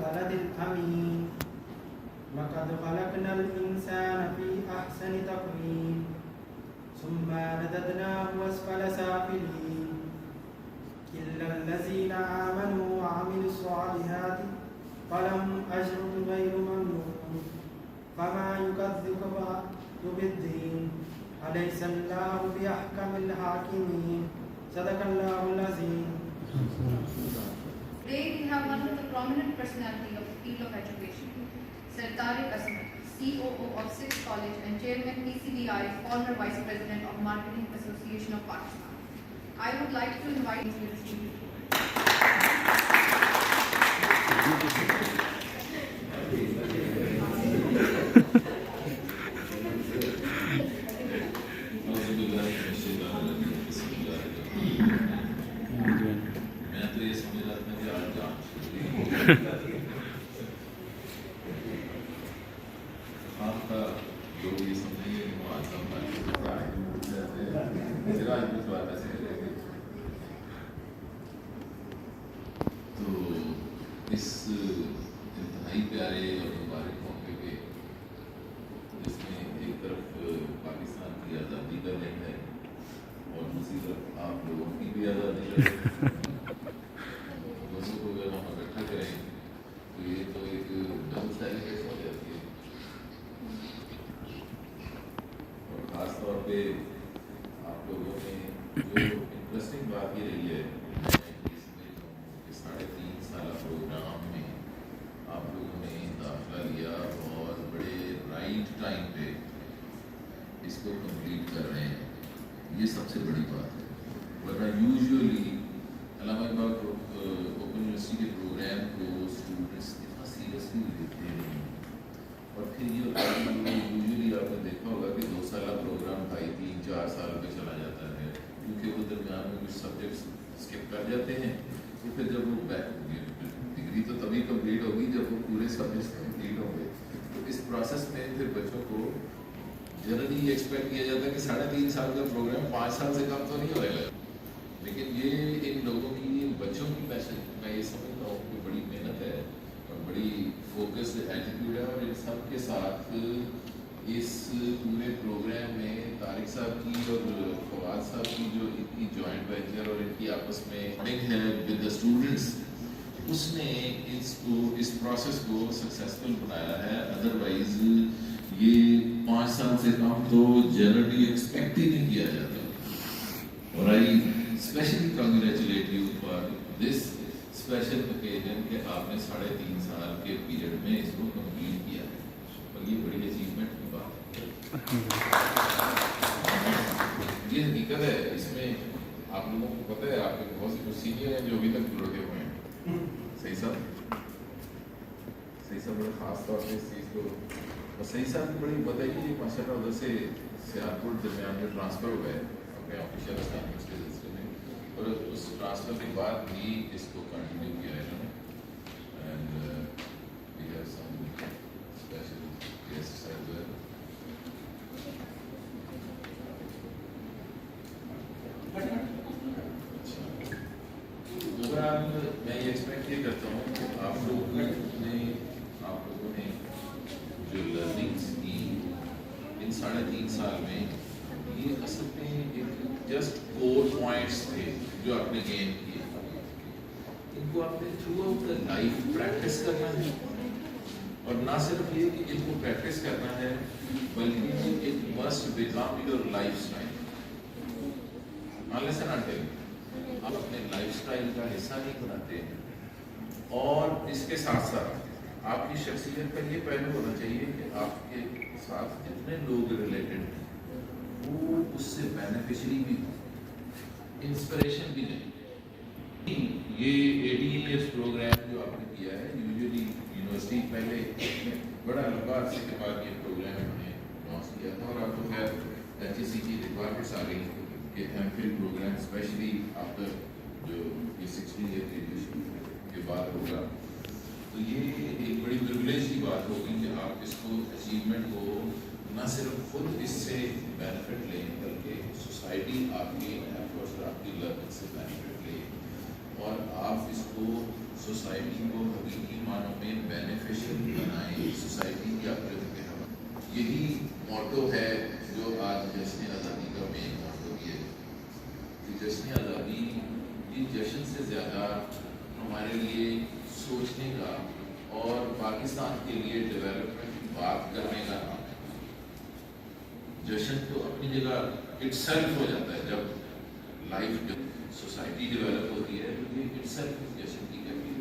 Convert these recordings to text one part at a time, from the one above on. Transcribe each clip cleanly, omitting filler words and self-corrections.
البلد الأمين لقد خلقنا الإنسان في أحسن تقويم ثم رددناه أسفل سافلين إلا الذين آمنوا وعملوا الصالحات فلهم أجر غير ممنون فما يكذبك بعد بالدين أليس الله بأحكم الحاكمين صدق الله العظيم. Today we have one of the prominent personalities of the field of education, Sir Tariq Asmat, COO of SIX College and Chairman PCBI, former Vice President of Marketing Association of Pakistan. I would like to invite him to the speaker. اس انتہائی پیارے اور مبارک موقع پہ جس میں ایک طرف پاکستان کی آزادی کا دن ہے اور دوسری طرف آپ لوگوں کی بھی آزادی ہے، دونوں کو اگر ہم اکٹھا کریں تو یہ تو ایک ڈبل سیلیبریشن ہو جاتی ہے. اور خاص طور پہ آپ لوگوں نے جو انٹرسٹنگ بات یہ رہی ہے 3.5 سالہ پروگرام میں آپ لوگوں نے داخلہ لیا اور بڑے رائٹ ٹائم پہ اس کو کمپلیٹ کر رہے ہیں، یہ سب سے بڑی بات ہے. ورنہ یوزلی علامہ اقبال اوپن یونیورسٹی کے پروگرام کو اسٹوڈنٹس اتنا سیریسلی لیتے نہیں، اور پھر یہ یوزلی آپ نے دیکھا ہوگا کہ 2 سالہ پروگرام 2.5-3-4 سال پہ چلا جاتا ہے، کیونکہ وہ درمیان میں کچھ سبجیکٹس اسکپ کر جاتے ہیں. تو پھر جب وہ ڈگری تو تبھی کمپلیٹ ہوگی جب وہ پورے سبجیکٹس کمپلیٹ ہوں گے. تو اس پروسیس میں پھر بچوں کو جنرلی یہ ایکسپیکٹ کیا جاتا ہے کہ 3.5 سال کا پروگرام 5 سال سے کم تو نہیں ہوئے گا، لیکن یہ ان لوگوں کی ان بچوں کی پیشن میں یہ سمجھتا ہوں کہ بڑی محنت ہے اور بڑی فوکسڈ ایٹیٹیوڈ ہے. اور ان سب کے ساتھ اس پورے پروگرام میں طارق صاحب کی اور فواد صاحب کی جو ان کی جوائنٹ وینچر اور ان کی آپس میں ہے ود دا اسٹوڈنٹس، اس نے اس پروسیس کو سکسیسفل بنایا ہے. ادروائز یہ 5 سال سے کم تو جنرلی ایکسپیکٹ ہی نہیں کیا جاتا. اور I especially congratulate you for this special occasion کہ آپ نے 3.5 سال کے پیریڈ میں اس کو کمپلیٹ کیا ہے، اور یہ بڑی اچیومنٹ کی بات ہے. یہ حقیقت ہے، اس میں آپ لوگوں کو پتہ ہے آپ کے بہت سے سینئر ہیں جو ابھی تک لڑکے ہوئے ہیں. صحیح صاحب بڑے خاص طور پہ اس چیز کو، اور صحیح صاحب کی بڑی بتائیے کہ ماشاء اللہ ادھر سے سیالکوٹ درمیان میں ٹرانسفر ہو گئے اپنے آفیشیل اسٹیٹمنٹس کے سلسلے میں، اور اس ٹرانسفر کے بعد بھی اس کو کنٹینیو کیا ہے انہوں نے. And we have some special guests as well. میں یہ ایکسپیکٹ یہ کرتا ہوں کہ آپ لوگوں نے جو لرننگس کی ان 3.5 سال میں، یہ اصل میں ایک جسٹ کور پوائنٹس تھے جو آپ نے گین کیے. ان کو آپ نے through out the life practice کرنا ہے، اور نہ صرف یہ کہ ان کو پریکٹس کرنا ہے بلکہ it must become your life style. unless and until آپ اپنے لائف سٹائل کا حصہ نہیں بناتے. اور اس کے ساتھ ساتھ آپ کی شخصیت کا یہ پہلو ہونا چاہیے کہ آپ کے ساتھ جتنے لوگ ریلیٹڈ ہیں وہ اس سے بینیفیشری بھی ہوں، انسپریشن بھی نہیں. یہ 18 ایئرس پروگرام جو آپ نے کیا ہے، یوزلی یونیورسٹی پہلے بڑا لمبا عرصے کے بعد یہ پروگرام انہوں نے لانچ کیا تھا، اور آپ کو خیر HEC کی ریکوائرمنٹس آ گئی کہ MPhil پروگرام اسپیشلی آفٹر جو یہ 16 ایئر گریجویشن کے بعد ہوگا. تو یہ ایک بڑی پریولیج کی بات ہوگی کہ آپ اس کو اچیومنٹ کو نہ صرف خود اس سے بینیفٹ لیں بلکہ سوسائٹی آپ کی ایفرٹس اور آپ کی لرننگ سے بینیفٹ لے، اور آپ اس کو سوسائٹی کو حقیقی معنوں میں बेनिफिशियल बनाएं सोसाइटी की आखिरत के हवा। यही मोटो है जो आज जश्न आज़ादी का मेन मोटो भी है कि जश्न आज़ादी ये जश्न से ज़्यादा हमारे लिए सोचने का और पाकिस्तान के लिए डेवलपमेंट की बात करने का नाम है। जश्न तो अपनी जगह इटसेल्फ हो जाता है, जब लाइफ सोसाइटी डेवलप होती है तो ये इटसेल्फ जश्न की कैफियत।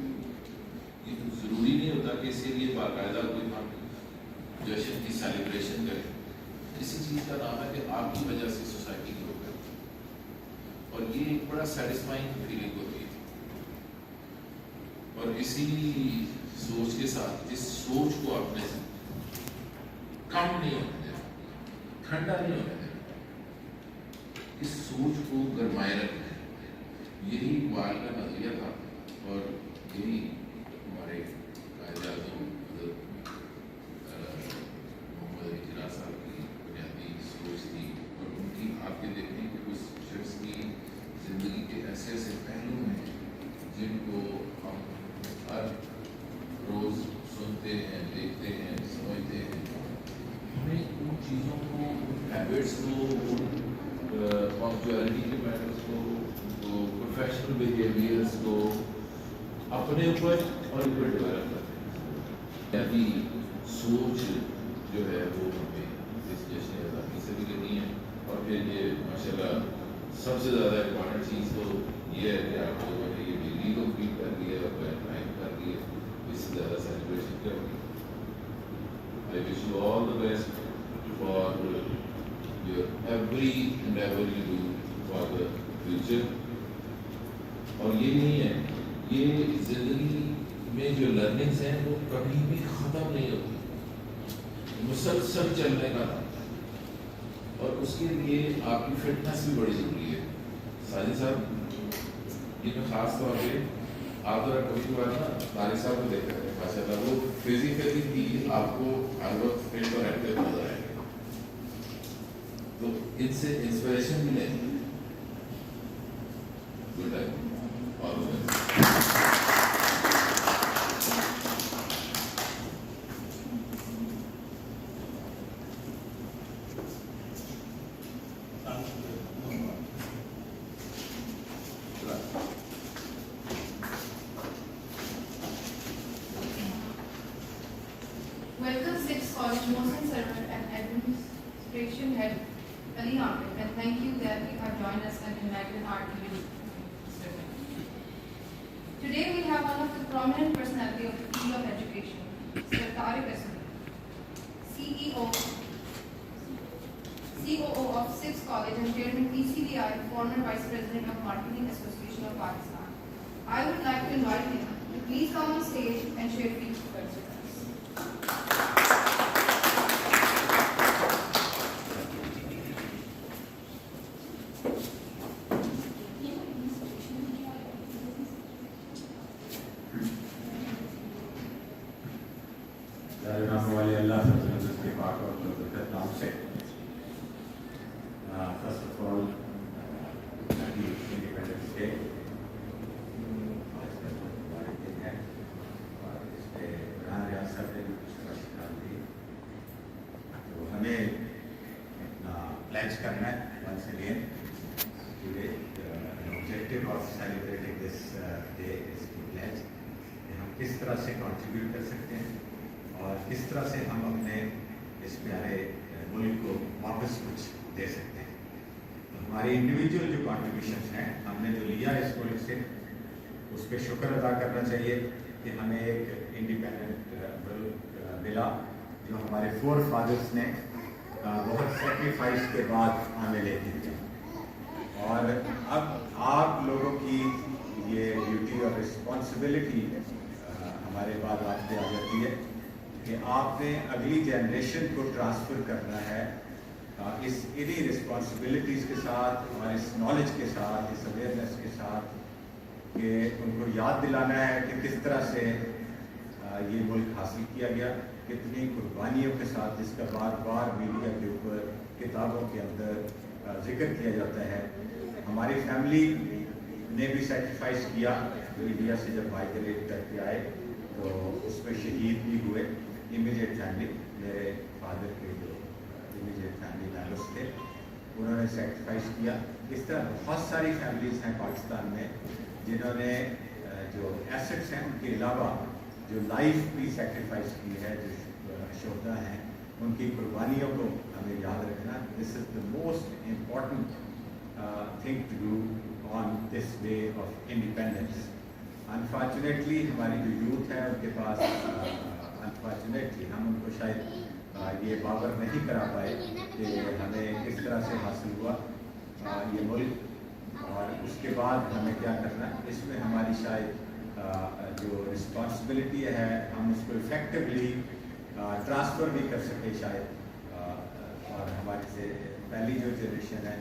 ये तो ज़रूरी नहीं होता कि इसके लिए बाकायदा कोई हम जश्न की सेलिब्रेशन करें। इसी चीज़ का नाम है कि आपकी वजह से सोसाइटी ग्रो करती है और ये एक बड़ा सेटिस्फाइंग फीलिंग होती है। और इसी सोच के साथ इस सोच को अपने कम नहीं होने देना, ठंडा नहीं होने देना, इस सोच को गरमाए रखना है। यही इकबाल का नजरिया था और यही हमारे कायद-ए-आज़म मोहम्मद अली जिन्ना साहब की बुनियादी सोच थी। और उनकी आपके देखने कि उस शख्स की ज़िंदगी के ऐसे ऐसे पहलू हैं जिनको हम हर रोज़ सुनते हैं, देखते हैं, समझते हैं। हमें उन चीज़ों को, उन हैबिट्स को, पंक्चुअलिटी के मैटर्स को, प्रोफेशनल बिहेवियर्स को अपने ऊपर और ऊपर डेवलप करते हैं। अभी सोच जो है वो हमें इस जश्न आज़ादी से भी लेनी है। और फिर ये माशाल्लाह सबसे ज़्यादा इम्पॉर्टेंट चीज़ तो ये है कि आप लोगों ने ये डिग्री कंप्लीट कर ली है और टाइम कर ली है, इससे ज़्यादा सेलिब्रेशन करेंगे। I wish you all the best for your every endeavor you do for the future. और ये नहीं है, ये ज़िंदगी में जो लर्निंग्स हैं वो कभी भी ख़त्म नहीं होती, मुसलसल चलने का नाम है। और उसके लिए आपकी फिटनेस भी बड़ी ज़रूरी है। साजिद साहब, ये तो ख़ास तौर पे आप जरा कभी बार ना तारिक साहब को देखते हैं, माशाल्लाह वो फिजिकली भी आपको हर वक्त फिट और एक्टिव नजर आएंगे, तो इनसे इंस्पिरेशन भी लेंगे। गुड है और Welcome 6th College Mohsen Server and Administration Head Ali Ahmed, and thank you that you have joined us and enlightened our community. Today we have one of the prominent personality of the field of education, Sir Tariq Aslam, COO of 6th College and Chairman PCBI, former Vice President of Marketing Association of Pakistan. I would like to invite him to please come on stage and share a few words with us. वाले अल्लाह के पाक और बरकत नाम से first of all independence day है और इस पे रियासत ने कुछ दी, तो हमें अपना प्लेज करना है once again today. The objective of celebrating this day is to pledge कि हम किस तरह से कंट्रीब्यूट कर सकते हैं और किस तरह से हम अपने इस प्यारे मुल्क को वापस कुछ दे सकते हैं। तो हमारी इंडिविजुअल जो कॉन्ट्रीब्यूशंस हैं हमने जो लिया इस मुल्क से, उस पर शुक्र अदा करना चाहिए कि हमें एक इंडिपेंडेंट मुल्क मिला जो हमारे फोर फादर्स ने बहुत सेक्रीफाइस के बाद हमें लेके दिया। और अब आप लोगों की ये ड्यूटी और रिस्पॉन्सिबिलिटी हमारे बाद आपसे आ जाती है कि आपने अगली जनरेशन को ट्रांसफ़र करना है इस इन्हीं रिस्पॉन्सिबिलिटीज़ के साथ, हमारे इस नॉलेज के साथ, इस अवेयरनेस के साथ, कि उनको याद दिलाना है कि किस तरह से ये मुल्क हासिल किया गया, कितनी कुर्बानियों के साथ, जिसका बार बार मीडिया के ऊपर, किताबों के अंदर जिक्र किया जाता है। हमारी फैमिली ने भी सेक्रीफाइस किया, इंडिया से जब माइग्रेट करके आए तो उसमें शहीद भी हुए। इमीडिएट फैमिली, मेरे फादर के जो इमीडिएट फैमिली मेम्बर्स थे, उन्होंने सेक्रीफाइस किया। इस तरह बहुत सारी फैमिलीज़ हैं पाकिस्तान में जिन्होंने जो एसेट्स हैं उनके अलावा जो लाइफ भी सेक्रीफाइस की है, जो शोहदा हैं, उनकी कुर्बानियों को हमें याद रखना। This is the most important thing to do on this day of independence. Unfortunately हमारी जो यूथ है उनके पास अनफॉर्चुनेटली हम उनको शायद ये बावर नहीं करा पाए कि हमें किस तरह से हासिल हुआ ये मुल्क, और उसके बाद हमें क्या करना है। इसमें हमारी शायद जो रिस्पॉन्सिबिलिटी है हम उसको इफ़ेक्टिवली ट्रांसफ़र भी कर सके शायद, और हमारे से पहली जो जनरेशन है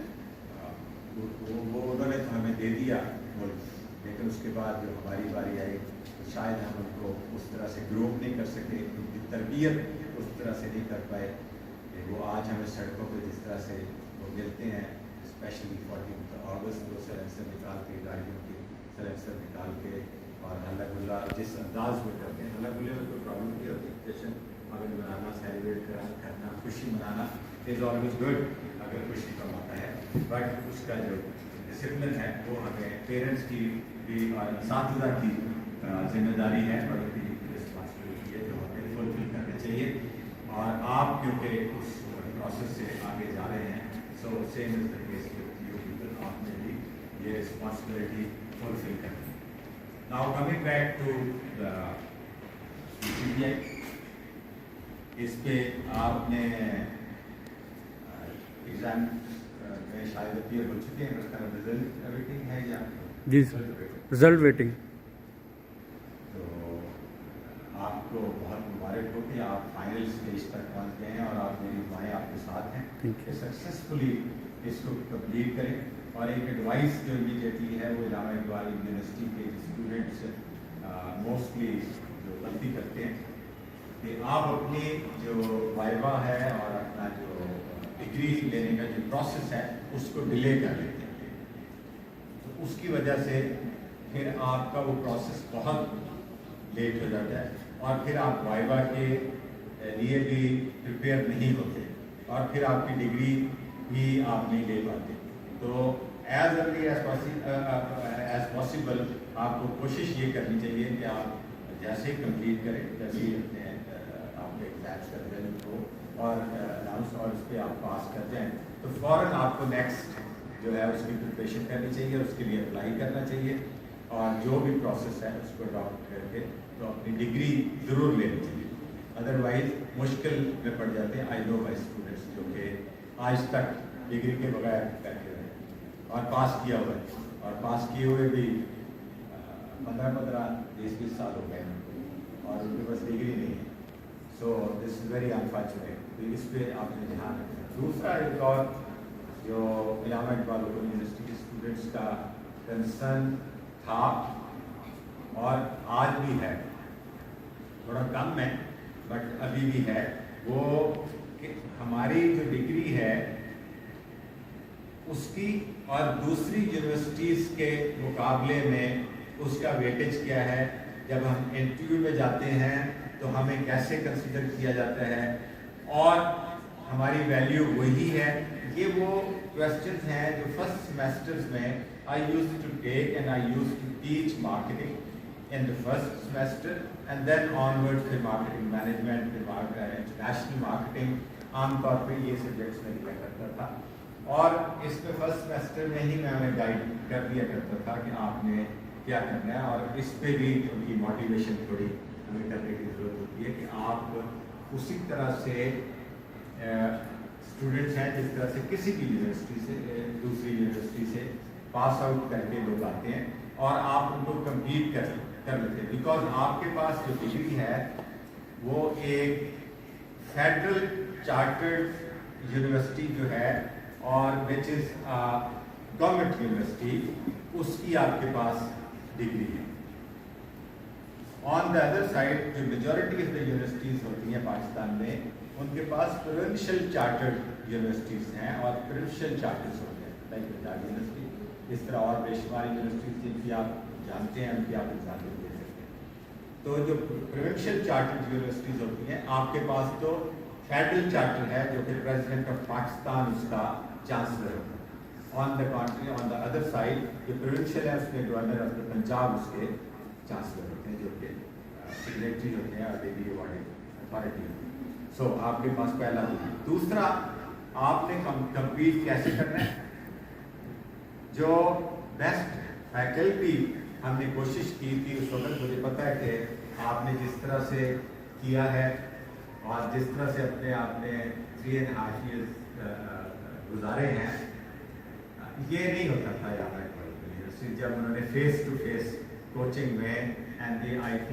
वो उन्होंने तो हमें दे दिया मुल्क, लेकिन उसके बाद जो हमारी बारी आई तो शायद हम उनको उस तरह से ग्रोप नहीं कर सके, उनकी तरबियत उस तरह से नहीं कर पाए कि वो आज हमें सड़कों पे जिस तरह से वो मिलते हैं, स्पेशली 14 अगस्त को सलेंसर निकाल के, गाड़ियों की सलेंसर निकाल के और हल्ला गुल्ला जिस अंदाज में करते हैं। हल्ला गुल्ले में कोई प्रॉब्लम नहीं होती, जश्न अगर मनाना, सेलिब्रेट करना, खुशी मनाना इज़ ऑलवेज गुड अगर खुशी का मौका है, बट उसका जो डिसिप्लिन है वो हमें पेरेंट्स की भी और साथीदार की जिम्मेदारी है और उनकी रिस्पॉन्सिबिलिटी है जो हमें फुलफिल करना चाहिए। और आप क्योंकि उस प्रोसेस से आगे जा रहे हैं, so same is the case with you people, आपने भी ये रिस्पॉन्सिबिलिटी फुलफिल करनी है। Now coming back to the CBI, इस पे आपने एग्जाम में शायद अपीयर हो चुके हैं, उसका रिजल्ट वेटिंग है या जी सर, रिजल्ट वेटिंग। तो आपको बहुत मुबारक हो कि आप फाइनल स्टेज तक पहुंच गए हैं और आप मेरी दुआएं आपके साथ हैं कि सक्सेसफुली इसको कंप्लीट करें। और एक एडवाइस जो इमीडिएटली है वो इलामा इकबाल यूनिवर्सिटी के स्टूडेंट्स मोस्टली जो गलती करते हैं कि आप अपनी जो वाइवा है और अपना जो डिग्री लेने का जो प्रोसेस है उसको डिले कर लेते हैं, तो उसकी वजह से फिर आपका वो प्रोसेस बहुत लेट हो जाता है और फिर आप वाइवा के लिए भी प्रिपेयर नहीं होते और फिर आपकी डिग्री भी आप नहीं ले पाते। तो एज अर्ली एज पॉसिबल आपको कोशिश ये करनी चाहिए कि आप जैसे ही कंप्लीट करें, जैसे ही अपने आपके एग्जाम्स का रिजल्ट हो और अनाउंस और उस पर आप पास कर जाएं तो फ़ौरन आपको नेक्स्ट जो है उसकी प्रिपरेशन करनी चाहिए, उसके लिए अप्लाई करना चाहिए और जो भी प्रोसेस है उसको अडॉप्ट करके तो अपनी डिग्री ज़रूर लेनी चाहिए, अदरवाइज मुश्किल में पड़ जाते हैं। आई नो माई स्टूडेंट्स जो कि आज तक डिग्री के बगैर करके रहे और पास किया हुआ है और पास किए हुए भी 15-15, 20-20 साल हो गए उनको और उनके पास डिग्री नहीं है। So this is very unfortunate, तो इस पर आपने ध्यान रखना। दूसरा एक और जो इलामा इकबाल यूनिवर्सिटी के स्टूडेंट्स का कंसर्न था और आज भी है, थोड़ा कम है बट अभी भी है, वो कि हमारी जो डिग्री है उसकी और दूसरी यूनिवर्सिटीज़ के मुकाबले में उसका वेटेज क्या है। जब हम इंटरव्यू में जाते हैं तो हमें कैसे कंसिडर किया जाता है और हमारी वैल्यू वही है। ये वो क्वेश्चंस हैं जो फर्स्ट सेमेस्टर्स में I used to take and I used to teach marketing in the first semester and then onward फिर मार्केटिंग मैनेजमेंट, फिर इंटरनेशनल मार्केटिंग, आमतौर पे ये सब्जेक्ट्स में लिया करता था और इसमें फर्स्ट सेमेस्टर में ही मैं हमें गाइड कर दिया करता था कि आपने क्या करना है और इस पे भी उनकी मोटिवेशन थोड़ी हमें करने की ज़रूरत होती है कि आप उसी तरह से स्टूडेंट्स हैं जिस तरह से किसी भी यूनिवर्सिटी से दूसरी यूनिवर्सिटी से पास आउट करके लोग आते हैं और आप उनको कम्पीट कर लेते हैं बिकॉज आपके पास जो डिग्री है वो एक फेडरल चार्टर्ड यूनिवर्सिटी जो है और विच इज़ गवर्नमेंट यूनिवर्सिटी, उसकी आपके पास डिग्री है। ऑन द अदर साइड जो मेजॉरिटी ऑफ द यूनिवर्सिटीज़ होती हैं पाकिस्तान में उनके पास प्रोविंशियल चार्टर्ड यूनिवर्सिटीज़ हैं और प्रोविंशियल चार्टर्स होते हैं लाइक पंजाब यूनिवर्सिटी, इस तरह और बेशुमार यूनिवर्सिटीज़ जिनकी आप जानते हैं उनकी आप एग्जाम दे सकते हैं। तो जो प्रोविंशियल चार्टर्ड यूनिवर्सिटीज़ होती हैं, आपके पास तो फेडरल चार्टर है जो कि प्रेसिडेंट ऑफ पाकिस्तान उसका चांसलर होता है। On the contrary on the other side जो प्रोविंशियल है उसमें गवर्नर ऑफ द पंजाब उसके चांसलर होते हैं, जो कि सिग्नेटरी होते हैं और डेली अवॉर्डिंग अथॉरिटी होती है। सो आपके पास पहला। दूसरा, आपने कंपीट कैसे करना है? जो बेस्ट फैकल्टी हमने कोशिश की थी उस वक्त, मुझे पता है कि आपने जिस तरह से किया है और जिस तरह से अपने आपने 3.5 years गुजारे हैं, ये नहीं होता था यहाँ यूनिवर्सिटी जब उन्होंने फेस टू फेस कोचिंग में MBA IT,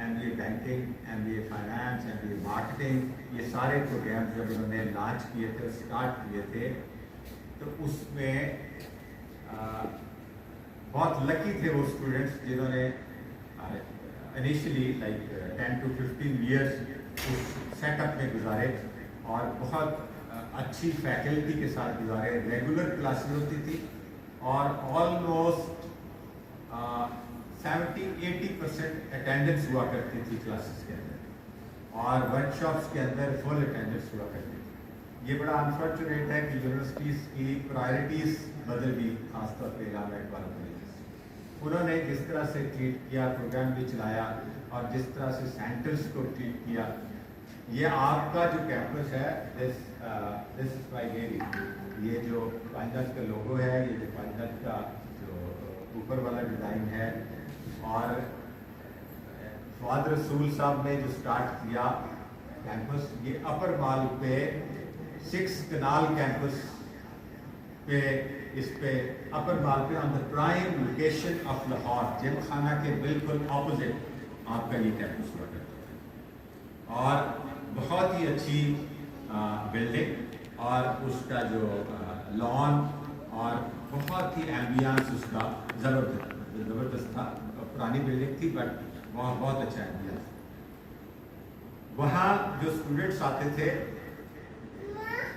MBA banking, MBA finance, MBA marketing, ये सारे प्रोग्राम जब उन्होंने लॉन्च किए थे, स्टार्ट किए थे, तो उसमें बहुत लकी थे वो स्टूडेंट्स जिन्होंने इनिशियली लाइक 10 to 15 years उस सेटअप में गुजारे और बहुत अच्छी फैकल्टी के साथ गुजारे। रेगुलर क्लासेस होती थी और ऑलमोस्ट 70-80% अटेंडेंस हुआ करती थी क्लासेस के अंदर और वर्कशॉप्स के अंदर फुल अटेंडेंस हुआ करती थी। ये बड़ा अनफॉर्चुनेट है कि यूनिवर्सिटीज़ की प्रायोरिटीज़ बदल गई, खासतौर पर इलामा इकबाल कॉलेज। उन्होंने जिस तरह से ट्रीट किया, प्रोग्राम भी चलाया और जिस तरह से सेंटर्स को ट्रीट किया, ये आपका जो कैंपस है दिस इज माय डेरी, ये जो पांचदर्ज का लोगो है, ये जो पांचदर्ज का जो ऊपर वाला डिज़ाइन है, और फवाद रसूल साहब ने जो स्टार्ट किया कैंपस, ये अपर माल पे 6 कनाल कैंपस पे, इस पे अपर माल पे on the prime location of Lahore, gym खाना के बिल्कुल ऑपोजिट आपका ये कैंपस हुआ करता है और बहुत ही अच्छी बिल्डिंग और उसका जो लॉन और बहुत ही एम्बियंस उसका ज़बरदस्त था। पुरानी बिल्डिंग थी बट वहाँ बहुत अच्छा एम्बियंस। वहाँ जो स्टूडेंट्स आते थे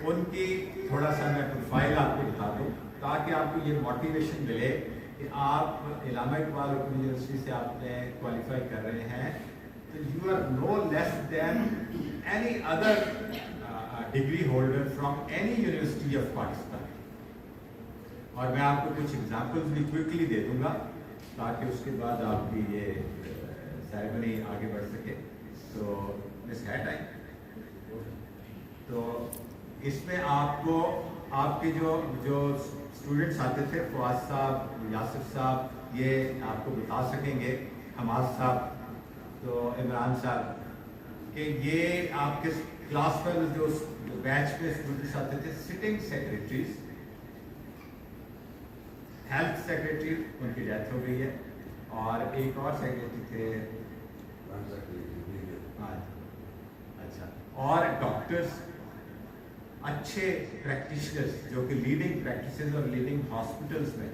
उनकी थोड़ा सा मैं प्रोफाइल आपको बता दूँ ताकि आपको ये मोटिवेशन मिले कि आप इलामा इकबाल ओपन यूनिवर्सिटी से आपने क्वालिफाई कर रहे हैं, तो you are no less than any other degree holder from any university of Pakistan. और मैं आपको कुछ एग्जांपल्स भी क्विकली दे दूंगा ताकि उसके बाद आपकी ये सेरेमनी आगे बढ़ सके। तो मिस है टाइम, तो इसमें आपको आपके जो स्टूडेंट्स आते थे, फवाद साहब, यासिर साहब, ये आपको बता सकेंगे, हमाद साहब, तो इमरान साहब, कि ये आपके क्लास पर जो बैच में स्टूडेंट्स आते थे, सिटिंग सेक्रेटरीज, हेल्थ सेक्रेटरी उनकी डेथ हो गई है और एक और सेक्रेटरी थे, अच्छा, और डॉक्टर्स, अच्छे प्रैक्टिशनर्स जो कि लीडिंग प्रैक्टिसेस और लीडिंग हॉस्पिटल्स में,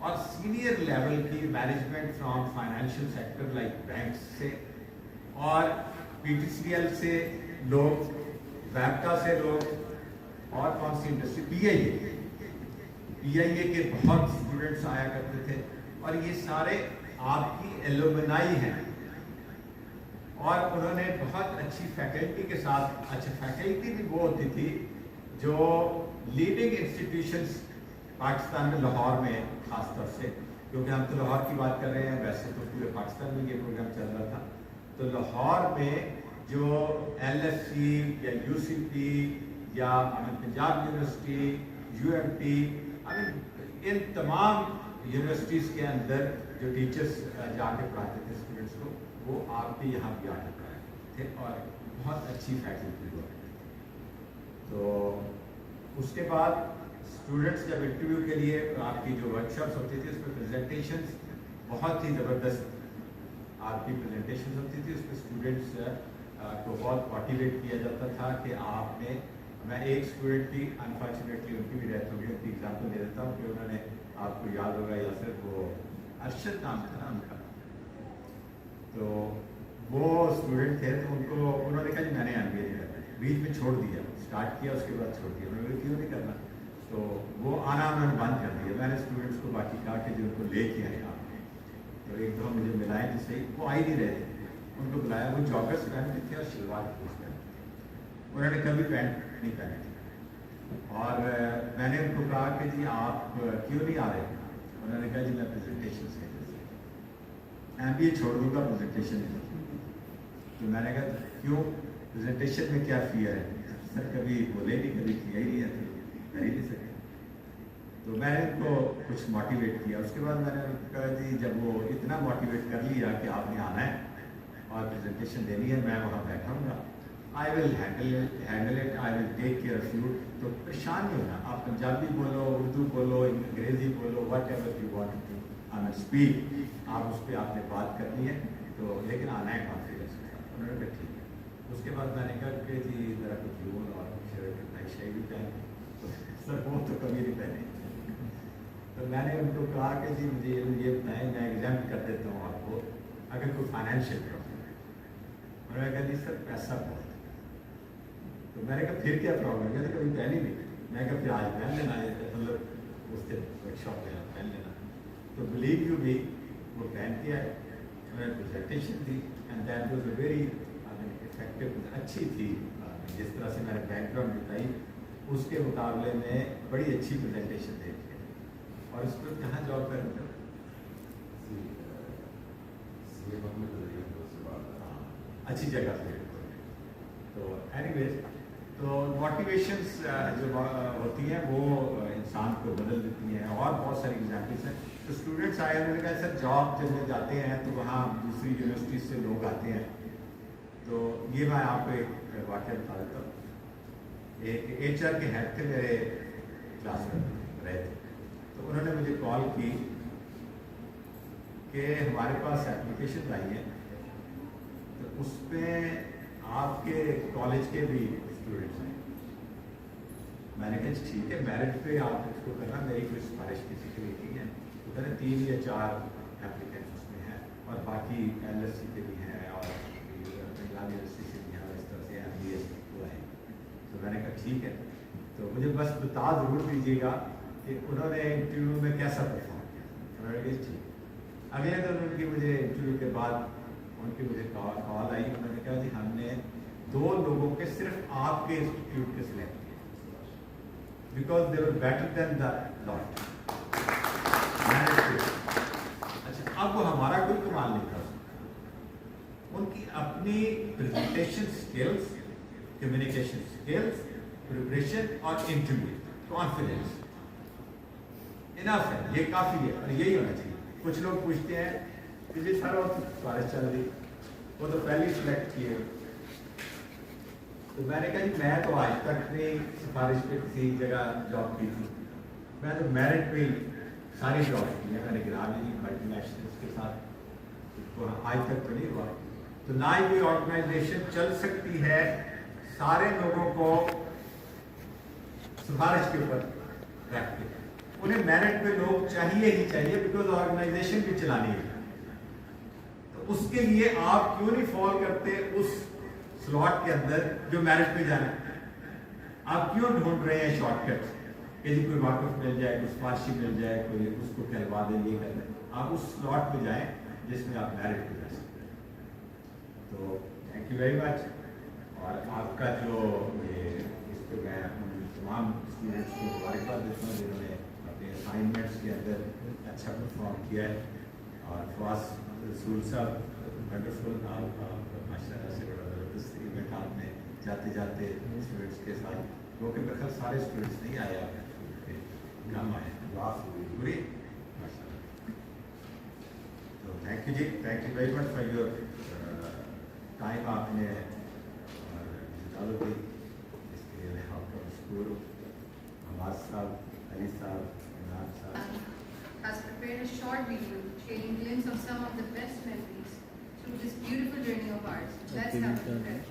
और सीनियर लेवल की management from financial sector like bank से और PTCL से लोग, वैपटा से लोग, और कौन सी इंडस्ट्री, PIA के बहुत स्टूडेंट्स आया करते थे और ये सारे आपकी एलुमनाई हैं और उन्होंने बहुत अच्छी फैकल्टी के साथ, अच्छा फैकल्टी भी वो होती थी जो लीडिंग इंस्टीट्यूशंस पाकिस्तान में, लाहौर में ख़ास तौर से, क्योंकि हम तो लाहौर की बात कर रहे हैं, वैसे तो पूरे पाकिस्तान में ये प्रोग्राम चल रहा था, तो लाहौर में जो LSE या UCP या पंजाब यूनिवर्सिटी, UMT, इन तमाम यूनिवर्सिटीज़ के अंदर जो टीचर्स जाके पढ़ाते थे स्टूडेंट्स को, वो आपके यहाँ भी आके पढ़ाते थे और बहुत अच्छी फैकल्टी हुआ। तो उसके बाद स्टूडेंट्स जब इंटरव्यू के लिए आपकी जो वर्कशॉप्स होती थी उसमें प्रेजेंटेशंस बहुत ही ज़बरदस्त आपकी प्रेजेंटेशंस होती थी, उसमें स्टूडेंट्स को बहुत मोटिवेट किया जाता था कि आपने, मैं एक स्टूडेंट की अनफॉर्चुनेटली उनकी भी डेथ हो गई, उनकी एग्जाम्पल दे देता हूँ कि उन्होंने, आपको याद होगा या सिर्फ वो अरशद नाम था ना उनका, तो वो स्टूडेंट थे, तो उनको उन्होंने कहा मैंने MBA नहीं करना, बीच में छोड़ दिया, स्टार्ट किया उसके बाद छोड़ दिया, उन्होंने क्यों नहीं करना, तो वो आना उन्होंने बंद कर दिया। मैंने स्टूडेंट्स को बाकी कहा कि जो उनको लेके आए आप, तो एक दो मुझे मिलाए जिससे वो आ ही नहीं रहे थे, उनको बुलाया, वो जॉगर्स पहनते थे और शलवार कमीज पहनते थे, उन्होंने कभी पैंट नहीं पहनी थी। और मैंने उनको कहा कि जी आप क्यों नहीं आ रहे? उन्होंने कहा जी मैं प्रेजेंटेशन से MBA छोड़ दूँगा, प्रेजेंटेशन नहीं। तो मैंने कहा क्यों, प्रेजेंटेशन में क्या फियर है? सर कभी बोले नहीं, कभी किया ही नहीं है, तो कर ही नहीं सके। तो मैंने उनको कुछ मोटिवेट किया। उसके बाद मैंने उनको कहा जी जब वो इतना मोटिवेट कर लिया कि आपने आना है और प्रेजेंटेशन देनी है, मैं वहाँ बैठा हूँगा, I will handle it, I will take care of you. तो परेशान नहीं होना, आप पंजाबी बोलो, उर्दू बोलो, अंग्रेज़ी बोलो, whatever you want to I speak, आप उस पर आपने बात करनी है, तो लेकिन आना है कॉन्फिडेंस के साथ। उन्होंने कहा ठीक है। उसके बाद मैंने कहा कि जी ज़रा कुछ लोन और शर्ट शाही भी पहने, तो सर वो तो कभी नहीं पहने। तो मैंने उनको कहा कि जी मुझे ये बताएं, मैं एग्जाम कर देता हूँ आपको, अगर कोई फाइनेंशियल प्रॉब्लम है। उन्होंने कहा जी सर पैसा बहुत है। तो मैंने कहा फिर क्या प्रॉब्लम है? तो कभी पहनी नहीं। मैं कहा फिर आज पहन लेना, मतलब उस दिन वर्कशॉप में आप पहन लेना। तो बिलीव यू मी, वो पहन के आए, उन्होंने presentation the and that was a very effective, अच्छी थी। जिस तरह से मैंने बैकग्राउंड बताई उसके मुकाबले में बड़ी अच्छी प्रेजेंटेशन दी। और इस पर कहाँ जॉब कर रहे हो? अच्छी जगह पे। तो एनीवेज, तो मोटिवेशंस जो होती हैं वो इंसान को बदल देती हैं। और बहुत सारी एग्जाम्पल्स हैं। तो स्टूडेंट्स आए, उन्होंने कहा सर जॉब जब में जाते हैं तो वहाँ दूसरी यूनिवर्सिटी से लोग आते हैं। तो ये मैं आपको एक वाक़या बता देता हूँ। एक HR के हेड थे, मेरे क्लास में रहे थे। तो उन्होंने मुझे कॉल की कि हमारे पास एप्लीकेशन आई है, तो उसमें आपके कॉलेज के भी स्टूडेंट्स हैं। मैंने कहा ठीक है, मेरिट पे आप इसको करना, मेरी कोई सिफारिश किसी के लिए नहीं है। तो मैंने 3 या 4 एप्लीकेंट्स उसमें हैं और बाकी LSC के भी हैं और पंजाब यूनिवर्सिटी से भी हैं, और इस तरह से MBA हुआ है। तो मैंने कहा ठीक है, तो मुझे बस बता ज़रूर दीजिएगा कि उन्होंने इंटरव्यू में कैसा परफॉर्म किया। उन्होंने कहा ठीक। अगले दिन उनकी मुझे इंटरव्यू के बाद उनकी मुझे कॉल आई। उन्होंने कहा जी हमने 2 लोगों के सिर्फ आपके इंस्टीट्यूट के सिलेक्ट किए because they were better than the lot. अच्छा, अब वो हमारा कोई कमाल नहीं कर सकता। उनकी अपनी presentation skills, communication skills, preparation और इंटरव्यू कॉन्फिडेंस इनफ है, ये काफ़ी है और यही होना चाहिए। कुछ लोग पूछते हैं कि जी सर और सिफारिश चल रही, वो तो पहले ही सिलेक्ट किए। तो मैंने कहा जी मैं तो आज तक नहीं सिफारिश पे किसी जगह जॉब की थी, मैं तो मेरिट पे सारी जॉब की है। मैंने गिरा ली मल्टीनेशनल्स के साथ, तो आज तक तो नहीं हुआ। तो ना ही कोई ऑर्गेनाइजेशन चल सकती है सारे लोगों को सिफारिश के ऊपर रख के। उन्हें मेरिट पे लोग चाहिए ही चाहिए, बिकॉज ऑर्गेनाइजेशन भी चलानी है। तो उसके लिए आप क्यों नहीं फॉल करते उस स्लॉट के अंदर जो मेरिट पे जाना है? आप क्यों ढूंढ रहे हैं शॉर्टकट कि जी कोई वाकफ मिल जाए, कुछ स्पॉन्सरशिप मिल जाए, कोई उसको कहलवा दे, ये कर दे। आप उस स्लॉट पे जाएं जिसमें आप मेरिट पे जा सकते हैं। तो थैंक यू वेरी मच। और आपका जो ये इस पर मैं तमाम स्टूडेंट्स को मुबारकबाद देता हूँ जिन्होंने अपने असाइनमेंट्स के अंदर अच्छा परफॉर्म किया है। और फवाद रसूल साहब वंडरफुल, आप माशाल्लाह से बड़ा ज़बरदस्त इवेंट आपने जाते जाते स्टूडेंट्स के साथ, वो कि बखर सारे स्टूडेंट्स नहीं आए, आपके कम आए, पूरी माशाल्लाह। तो थैंक यू जी, thank you very much for your time. आपने दी इसके लिए मैं आपका मशकूर हूँ। हमाद साहब, अली साहब, इमरान साहब has prepared a short video sharing glimpses of some of the best memories through this beautiful journey of ours. Let's have a look at it.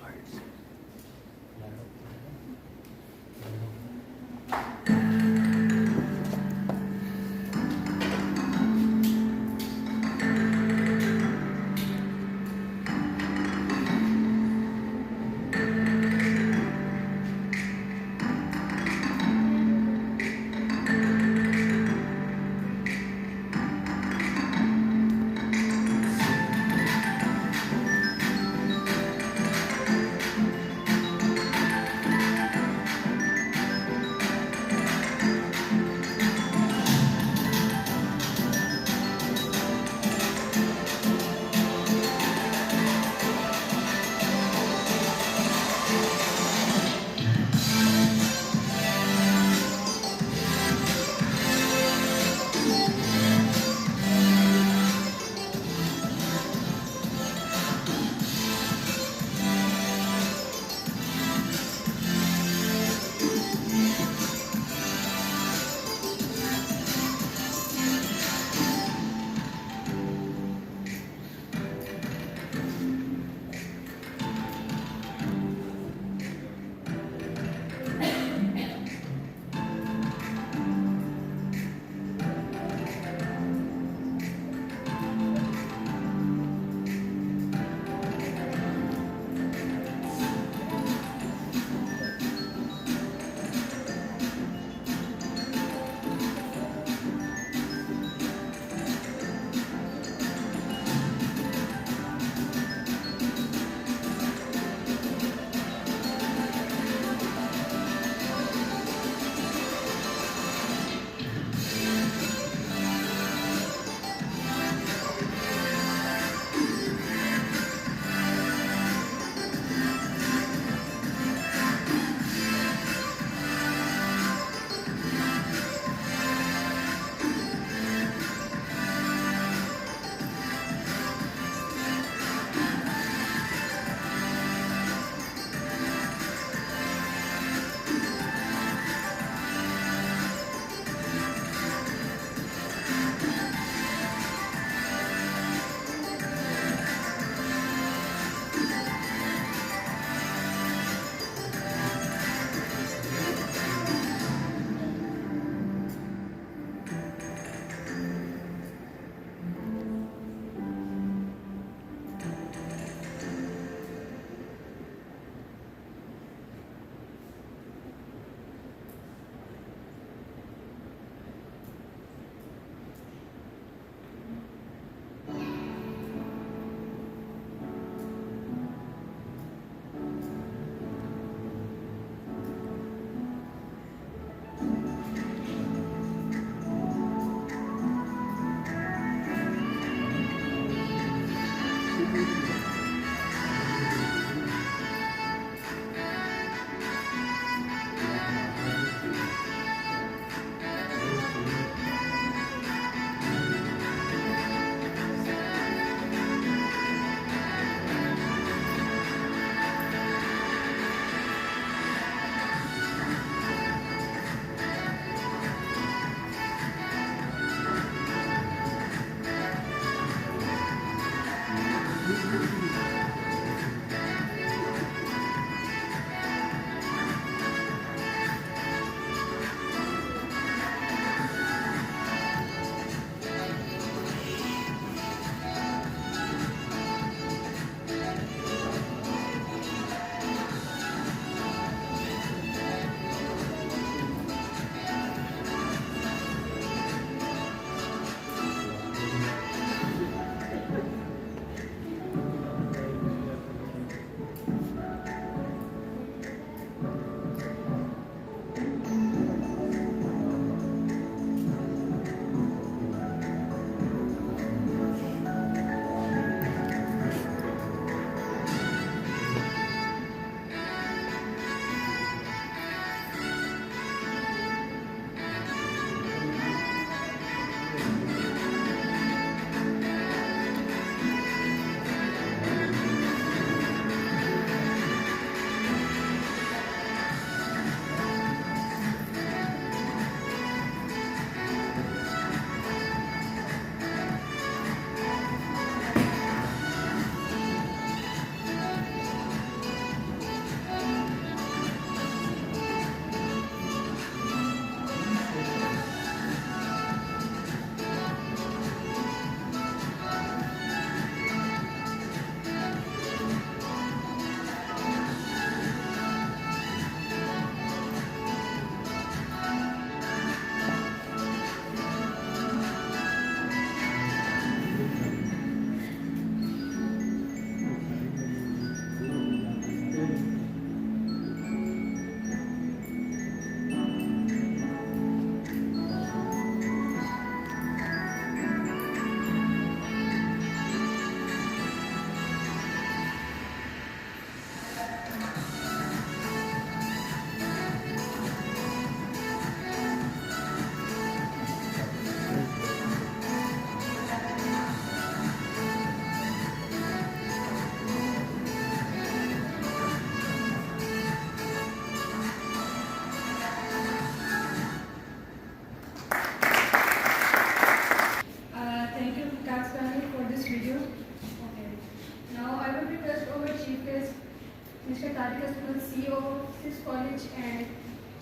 Mr. Tariq Asmal, CEO of SIS College and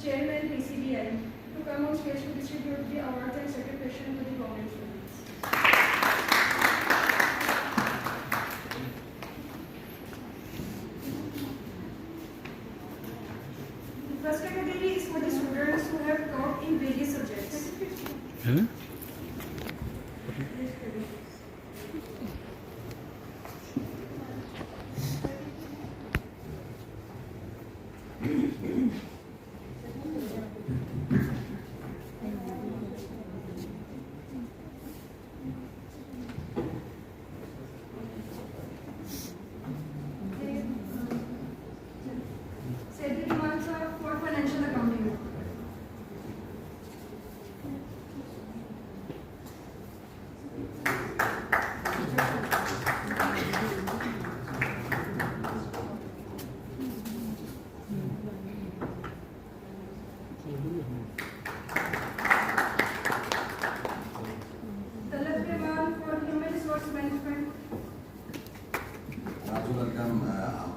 Chairman PCBI, to come on stage to distribute the awards and certification to the government students. The first category is for the students who have topped in various subjects. Set the demands for financial accounting. Talat Dewan for human resource management. Raju welcome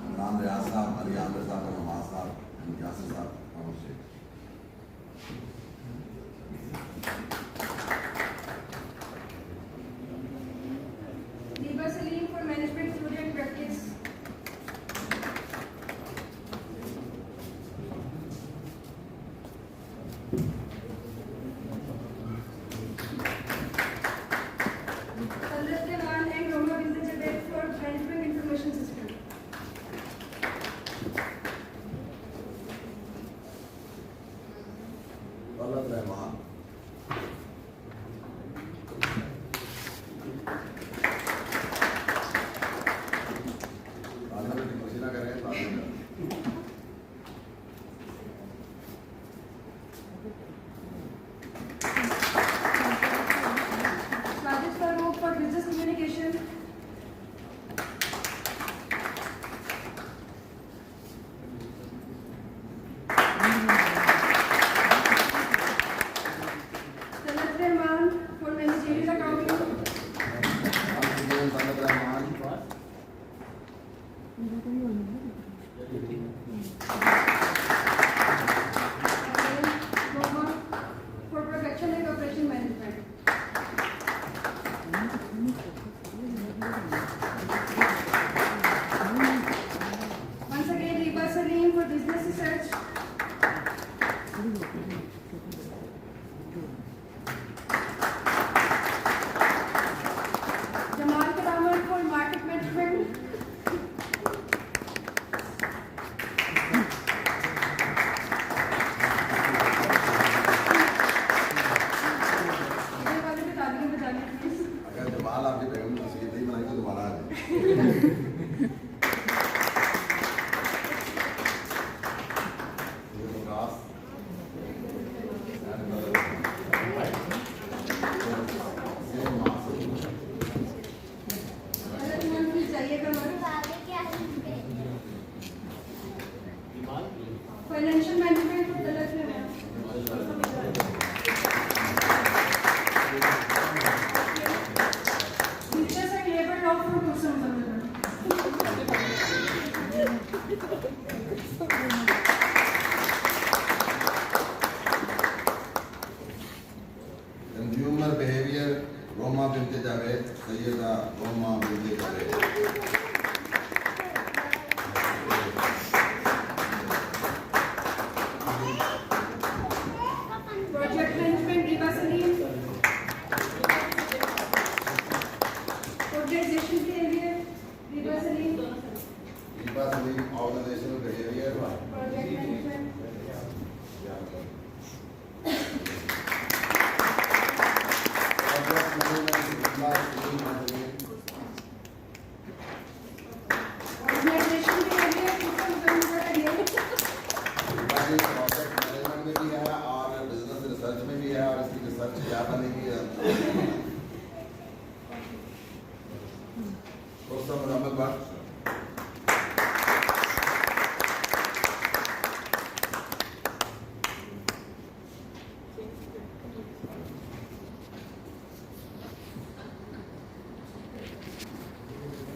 Imran Riaz Saab, Ali Amir Saab, and Nawaz Saab, and Yasir Saab. Namaste. Diba Salim for management student practice. Talat Dewan and Roma Binta Jabed for management information system. Talat Rahman. तालियों में खुशी ना करें, तालियों में। Sajid Farooq for business communication. Talat Rahman for managerial accounting. Once again, Talat Rahman. And Roma for production and operation management. Once again, Riba Salim for business research. Jamal Karamat for market management. ये वाले पे तालियां बजानी please. अगर जमाल आपकी बेगम ने तस्वीर नहीं बनाई तो दोबारा आ जाए। ये तो रास। ये मासूम। अलग मन प्लीज जाइएगा मत. फाइनेंशियल मैनेजमेंट को तलक में teachers and labour law for to Consumer behavior, Roma Binte Javed, Sayyida Roma Binte Javed. project management Riba Salim. Organization behavior Riba Salim. Riba Salim, organizational behavior. Project management. Project management, Riba Salim, Organization behavior people come for a day. हमारी project management में भी है और business research में भी है और इसकी रिसर्च क्या बनेगी दोस्तों मुराद Bhatt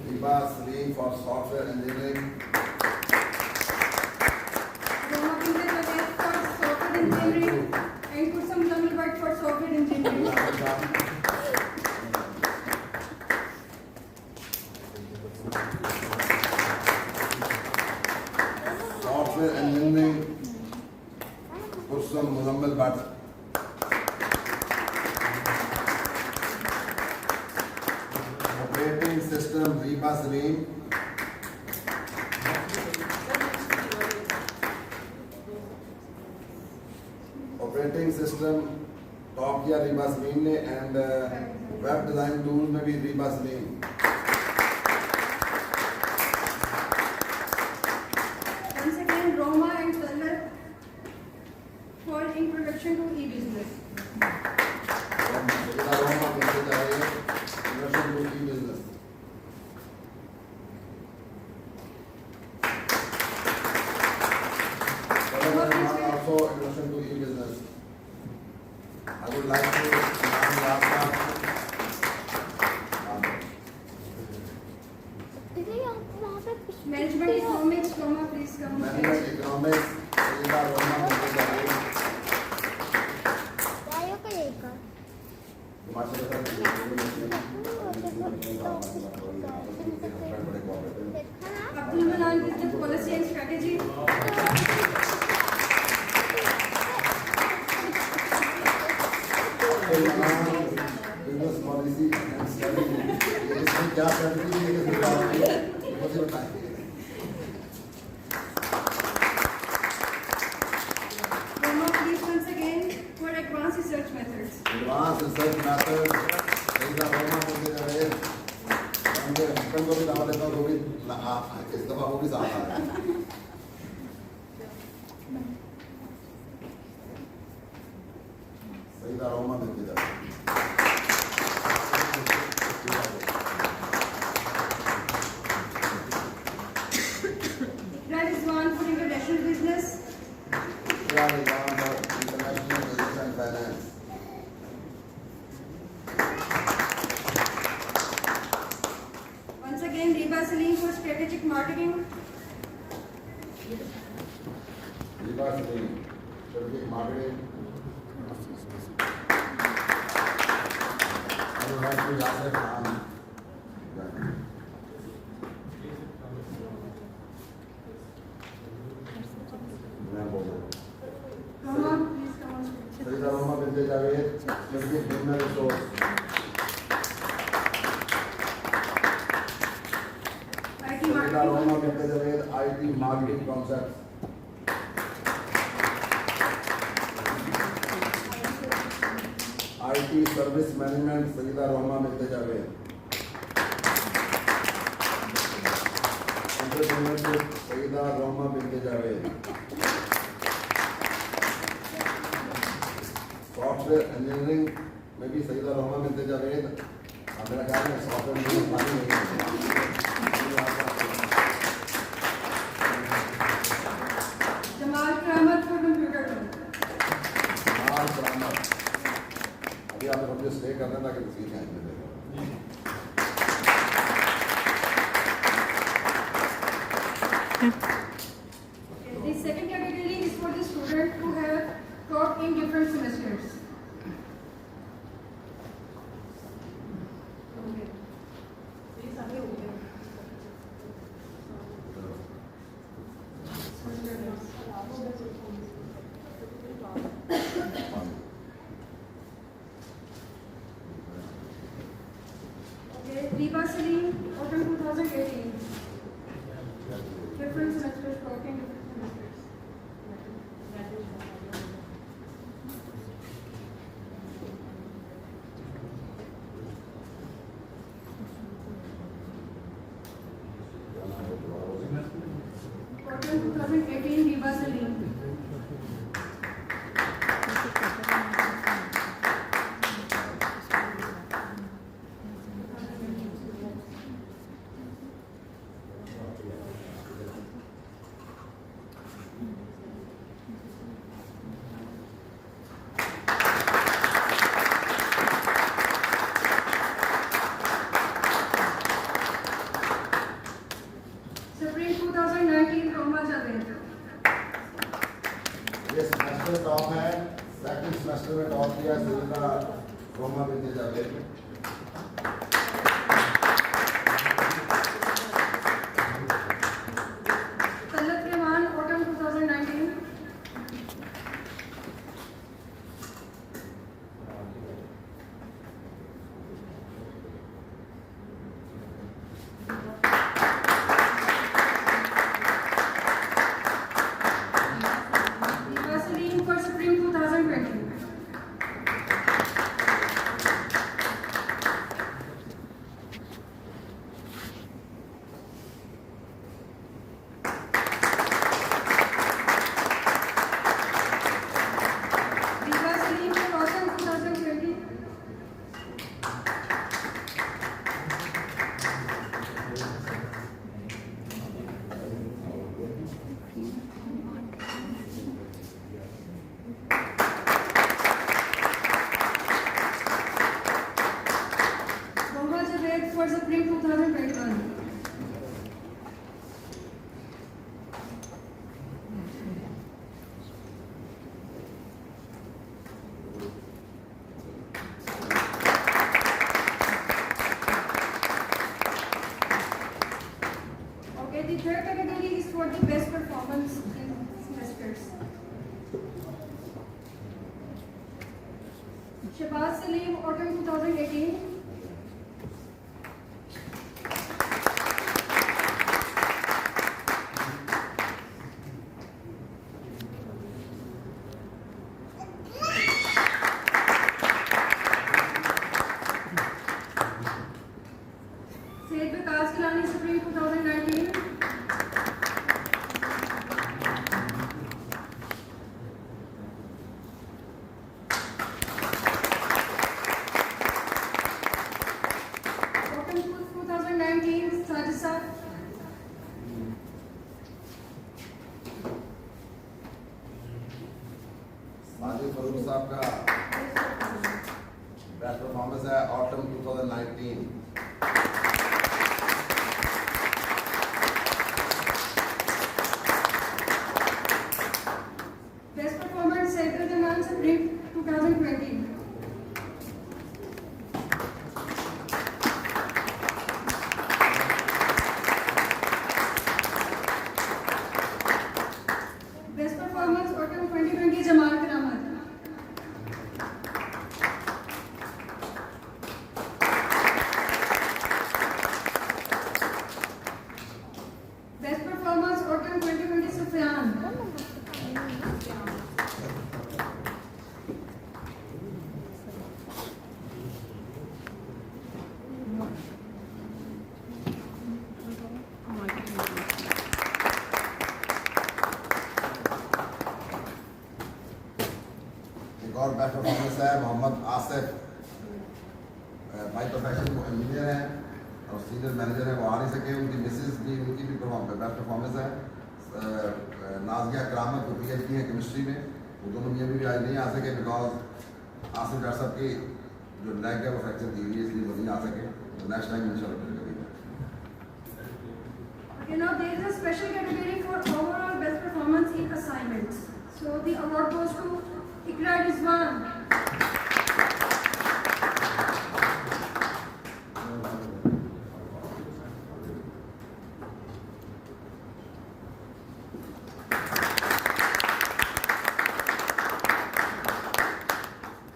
Riba Salim for software engineering Software Engineering, Kursum Muzammil Bhatt. Operating System, Reba Salim. Operating System, Top Gear Reba Salim ने and Web Design Tools में भी Reba Salim. Once again, Roma and Talat for introduction to e-business. Roma बनते जा रहे हैं Introduction to E-Business. Also Introduction to E-Business. I would like to Management Economics, Roma, please come. Management Economics, Reba Roma बनते जा रहे हैं. Abdul Manan, Business Policy and Strategy. Business Policy and Strategy. इसमें क्या strategy है कि मुझे बताइए. Roma, please once again for advanced research methods. Advanced research methods. Reba Roma बनते जा रहे हैं. उनके हस्बैंड को भी दावा देता हूँ वो भी इस दफा वो भी साथ आ रहे हैं. Reba Roma बनते जा रहे हैं. That is one for international business. International Business and Finance. Once again, Reba Salim for strategic marketing. Reba Salim, strategic marketing. I would like to Yasir Khan. मैं बोल रहा हूँ. Roma, please come on. Reba Roma बनते जा रहे हैं. Strategic Human Resource. IT Reba marketing. Roma बनते जा रहे हैं. IT marketing concepts. IT service management. Reba Roma बनते जा रहे हैं. Entrepreneurship. Reba Roma बनते जा रहे हैं. Software engineering में भी Reba Roma बनते जा रहे हैं. अब मेरा ख्याल है software engineering पानी नहीं है. Jamal Kramer for computer term. Jamal Kramer. अभी आप मुझे स्टे करना ताकि सीख जाए. The second category is for the students who have taught in different semesters. Okay, Reba Salim, autumn 2018. Different semesters, taught in different semesters. Autumn 2018, Reba Salim. Spring 2019, Roma Javed. ये semester top है. Second semester में top किया Reba Roma बनते जा रहे हैं. Talat Rahman, autumn 2019. best performance in semesters. Shabaz Salim, autumn 2018. Said Vikas Kilani, Supreme 2019. Autumn 2019, Sajisa. Sajid Farooq साहब का बेस्ट परफॉर्मेंस है autumn 2019। Best performance, Saiful Jaman, Supreme 2020. Best performance, autumn 2020, Jamal Karamat. Best performance, autumn 2020, Sufyan. एक और best performance है Mohammad Asif, by profession वो engineer हैं और senior manager हैं, वो आ नहीं सके, उनकी मिसेज भी, उनकी भी बेस्ट परफॉर्मेंस है। नाजिया करामत वो PhD है केमिस्ट्री में, वो दोनों मियाँ भी आज नहीं आ सके बिकॉज आसिफ डॉक्टर साहब की जो लेग है वो फ्रैक्चर दी हुई है, इसलिए वो नहीं आ सके। तो नेक्स्ट टाइम इंशाल्लाह फिर करेंगे। Okay, now there is a special category for overall best performance in assignments. So the award goes to Ikra Rizwan.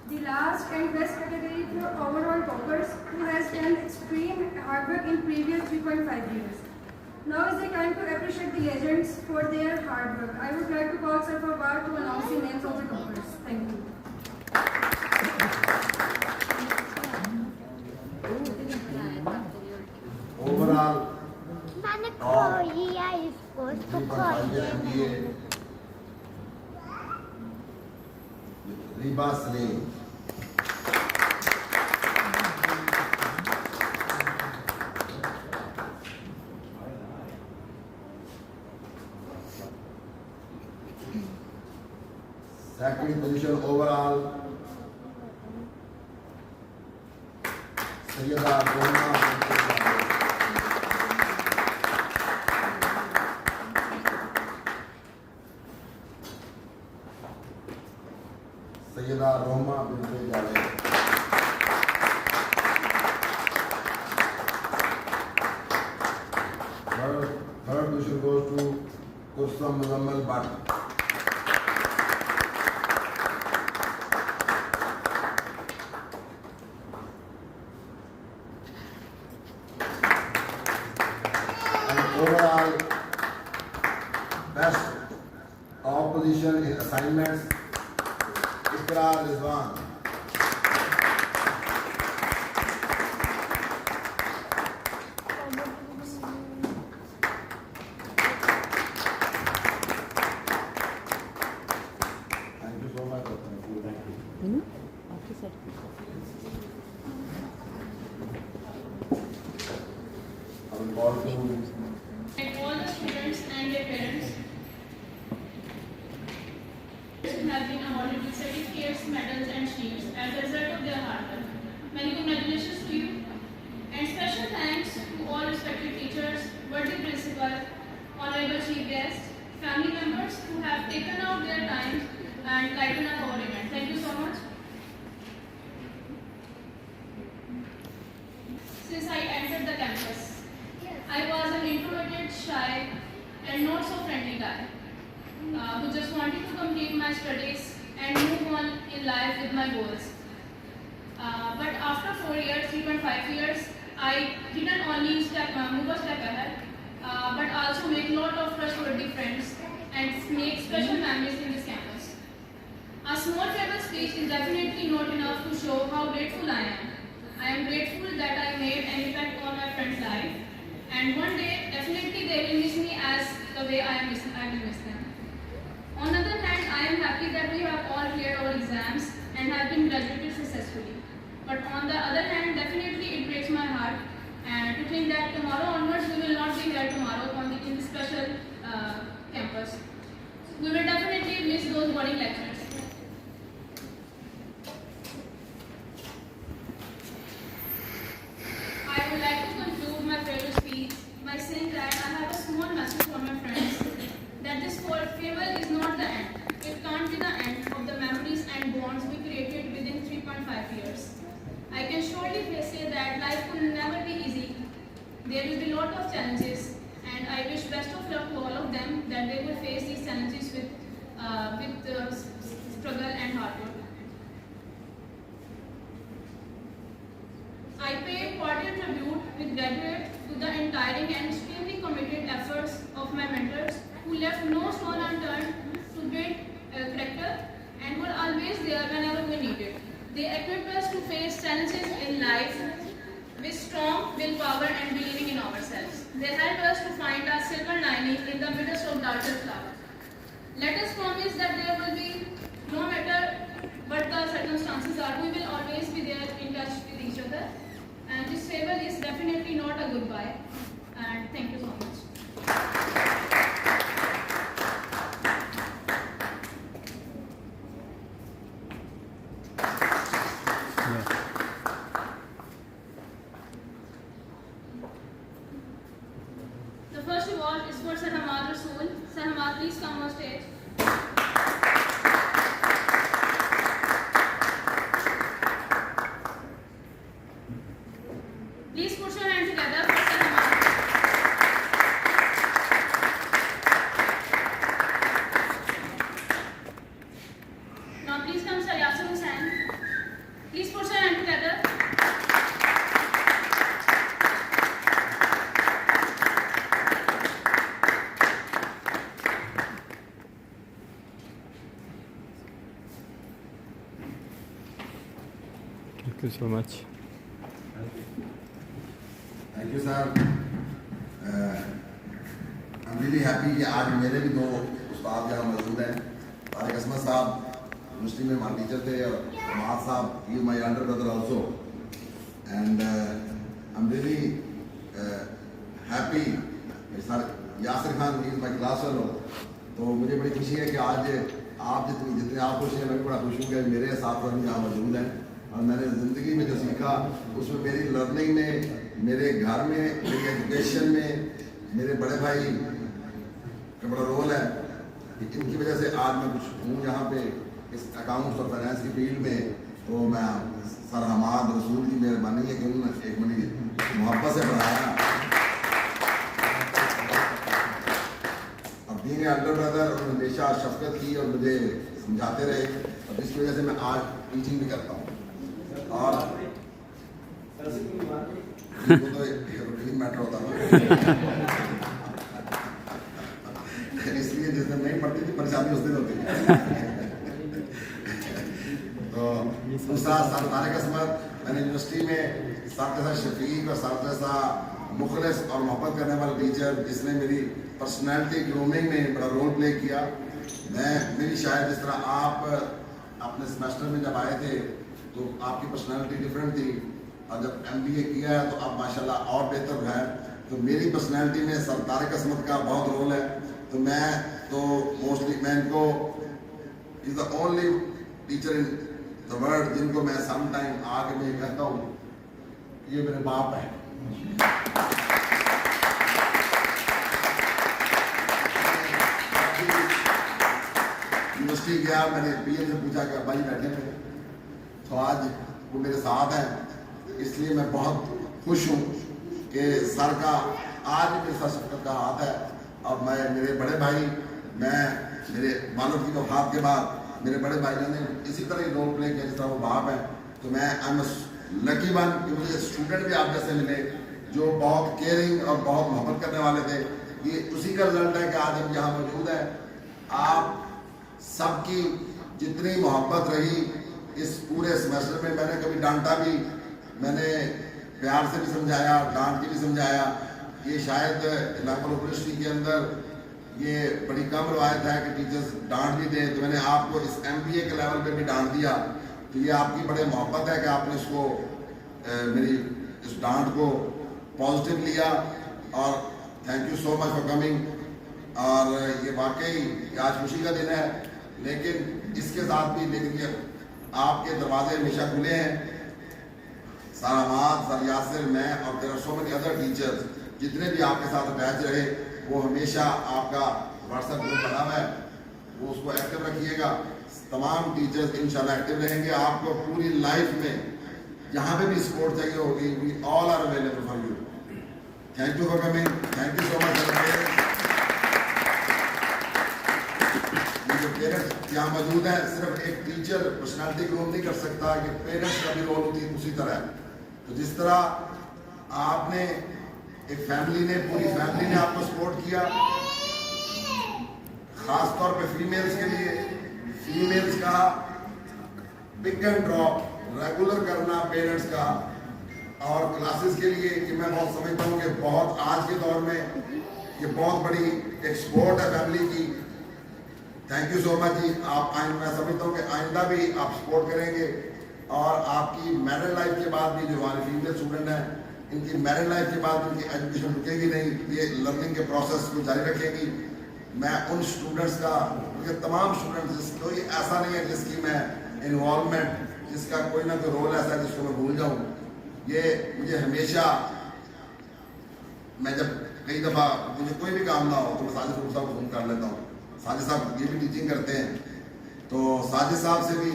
The last and best category for overall toppers who has done extreme hard work in previous 3.5 years. Now is the time to appreciate the legends for their hard work. I would like to call Sir Fawad to announce the names of the toppers. Thank you. Overall मैंने खोया इसको तो खोया MBA Reeba Saleem, second position overall Syeda Roma Syeda Roma binte Javed, third position goes to Kursam Muzammal Bhatt. And overall best top position in assignments, Ikra Rizwan. Thank you so much. Thank you. I will call to And all the students and their parents who have been awarded with certificates, medals and shields as a result of their hard work. Many congratulations to you and special thanks to all respected teachers, worthy principal, honorable chief guests, family members who have taken out their time and lightened up our event. Thank you so much. Since I entered the campus, I was an introverted, shy and not so friendly friendly guy who just wanted to complete my studies and move on in life with my goals. But after 4 years, 3.5 years, I didn't only move a step ahead, but also make a lot of trustworthy friends and make special memories in this campus. A small farewell speech is definitely not enough to show how grateful I am. I am grateful that I made an impact on my friend's life, and one day definitely they will miss me as the way I will miss them. On the other hand, I am happy that we have all cleared our exams and have been graduated successfully. But on the other hand, definitely it breaks my heart and to think that tomorrow onwards we will not be here tomorrow in this special campus. We will definitely miss those boarding lectures. I would like to conclude my farewell speech by saying that I have a small message for my friends that this farewell is not the end. It can't be the end of the memories and bonds we created within 3.5 years. I can surely say that life will never be easy. There will be a lot of challenges, and I wish best of luck to all of them that they will face these challenges with struggle and hard work. I pay important tribute with gratitude to the untiring and extremely committed efforts of my mentors who left no stone unturned to build character and were always there whenever we needed. They equipped us to face challenges in life with strong willpower and believing in ourselves. They helped us to find a silver lining in the midst of darker cloud. Let us promise that there will be, no matter what the circumstances are, we will always be there in touch with each other. And this farewell is definitely not a goodbye. And thank you so much. The first award is for Sir Hamad Rasool. Sir Hamad, please come on stage. Please put your hands together for Sir Hamad. Now please come Sir Yasir Hussain. Please put your hands together. Thank you so much. Thank you sir. I am really happy कि आज मेरे भी दो उस्ताद यहाँ मौजूद हैं. तारिक असमत साहब यूनिवर्सिटी में हमारे टीचर थे और हमाद साहब ही my under brother also. And I am really happy. Sir Yasir Khan is my class fellow. तो मुझे बड़ी खुशी है कि आज आप जितने आप खुश हैं मैं भी बड़ा खुश हूँ कि मेरे साथ वाले यहाँ मौजूद हैं. और मैंने ज़िंदगी में जो सीखा उसमें मेरी लर्निंग में, मेरे घर में, मेरी एजुकेशन में मेरे बड़े भाई का बड़ा रोल है. इनकी वजह से आज मैं कुछ हूँ यहाँ पे इस अकाउंट्स और फाइनेंस की फील्ड में. तो मैं सर हमाद रसूल की मेहरबानी है कि उन्होंने एक बड़ी मोहब्बत से पढ़ाया और बीइंग अंडर ब्रदर उन्होंने हमेशा शफकत की और मुझे समझाते रहे. और जिसकी वजह से मैं आज टीचिंग भी करता हूँ. और वो तो एक रूटीन मैटर होता था. इसलिए जिस दिन नहीं पढ़ती थी परेशानी उस दिन होती है. तो दूसरा सर तारिक असमत, मैंने यूनिवर्सिटी में सर जैसा शफीक और सर जैसा मुखलिस और मोहब्बत करने वाला टीचर जिसने मेरी पर्सनैलिटी ग्रूमिंग में बड़ा रोल प्ले किया. मेरी शायद जिस तरह आप अपने सेमेस्टर में जब आए थे तो आपकी पर्सनालिटी डिफरेंट थी और जब MBA किया है तो अब माशाल्लाह और बेहतर है. तो मेरी पर्सनालिटी में सर तारिक असमत का बहुत रोल है. तो मैं तो मोस्टली मैं इनको is the only teacher in the world जिनको मैं सम टाइम आके मैं कहता हूँ ये मेरे बाप है. यूनिवर्सिटी गया, मैंने PM से पूछा कि भाई बैठे थे तो आज वो मेरे साथ हैं. इसलिए मैं बहुत खुश हूँ कि सर का आज भी मेरे साथ शफकत का हाथ है اور میرے بڑے بھائی، میرے والد کی وفات کے بعد میرے بڑے بھائی نے اسی طرح ہی رول پلے کیا جس طرح وہ باپ ہیں. تو میں لکی ون کہ مجھے اسٹوڈنٹ بھی آپ جیسے ملے جو بہت کیئرنگ اور بہت محبت کرنے والے تھے. یہ اسی کا رزلٹ ہے کہ آج ہم یہاں موجود ہیں. آپ سب کی جتنی محبت رہی اس پورے سیمسٹر میں، میں نے کبھی ڈانٹا بھی، میں نے پیار سے بھی سمجھایا، ڈانٹ کے بھی سمجھایا. یہ شاید علاقہ یونیورسٹی کے اندر یہ بڑی کم روایت ہے کہ ٹیچرز ڈانٹ بھی دیں. تو میں نے آپ کو اس MBA کے لیول پہ بھی ڈانٹ دیا. تو یہ آپ کی بڑے محبت ہے کہ آپ نے اس کو میری اس ڈانٹ کو پازیٹیو لیا. اور thank you so much for coming. اور یہ واقعی آج خوشی کا دن ہے، لیکن اس کے ساتھ بھی لیکن آپ کے دروازے ہمیشہ کھلے ہیں. سر احمد، سر یاسر، میں اور there are so many other teachers جتنے بھی آپ کے ساتھ اٹیچ رہے، وہ ہمیشہ آپ کا واٹس ایپ گروپ بنا ہوا ہے، وہ اس کو ایکٹیو رکھیے گا. تمام ٹیچرز انشاءاللہ ایکٹیو رہیں گے. آپ کو پوری لائف میں جہاں پہ بھی سپورٹ چاہیے ہوگی، we all are available for you. Thank you for coming. Thank you so much. جو پیرنٹس یہاں موجود ہیں، صرف ایک ٹیچر پرسنالٹی گروتھ نہیں کر سکتا، کہ پیرنٹس کا بھی رول ہوتی ہے اسی طرح. تو جس طرح آپ نے ایک فیملی نے، پوری فیملی نے آپ کو سپورٹ کیا، خاص طور پہ فیمیلز کے لیے، فیمیلز کا پک اینڈ ڈراپ ریگولر کرنا پیرنٹس کا، اور کلاسز کے لیے کہ میں بہت سمجھتا ہوں کہ بہت آج کے دور میں یہ بہت بڑی ایک سپورٹ ہے فیملی کی. تھینک یو سو مچ جی. آپ میں سمجھتا ہوں کہ آئندہ بھی آپ سپورٹ کریں گے. اور آپ کی میرڈ لائف کے بعد بھی جو ہمارے فیمیل اسٹوڈنٹ ہیں، ان کی میرڈ لائف کے بعد ان کی ایجوکیشن رکے گی نہیں، یہ لرننگ کے پروسیس کو جاری رکھیں گی. میں ان اسٹوڈنٹس کا، کیونکہ تمام اسٹوڈنٹس کوئی ایسا نہیں ہے جس کی میں انوالومنٹ، جس کا کوئی نہ کوئی رول ایسا ہے جس کو میں بھول جاؤں. یہ مجھے ہمیشہ، میں جب کئی دفعہ مجھے کوئی بھی کام نہ ہو تو میں ساجد صاحب کو فون کر لیتا ہوں. ساجد صاحب یہ بھی ٹیچنگ کرتے ہیں، تو ساجد صاحب سے بھی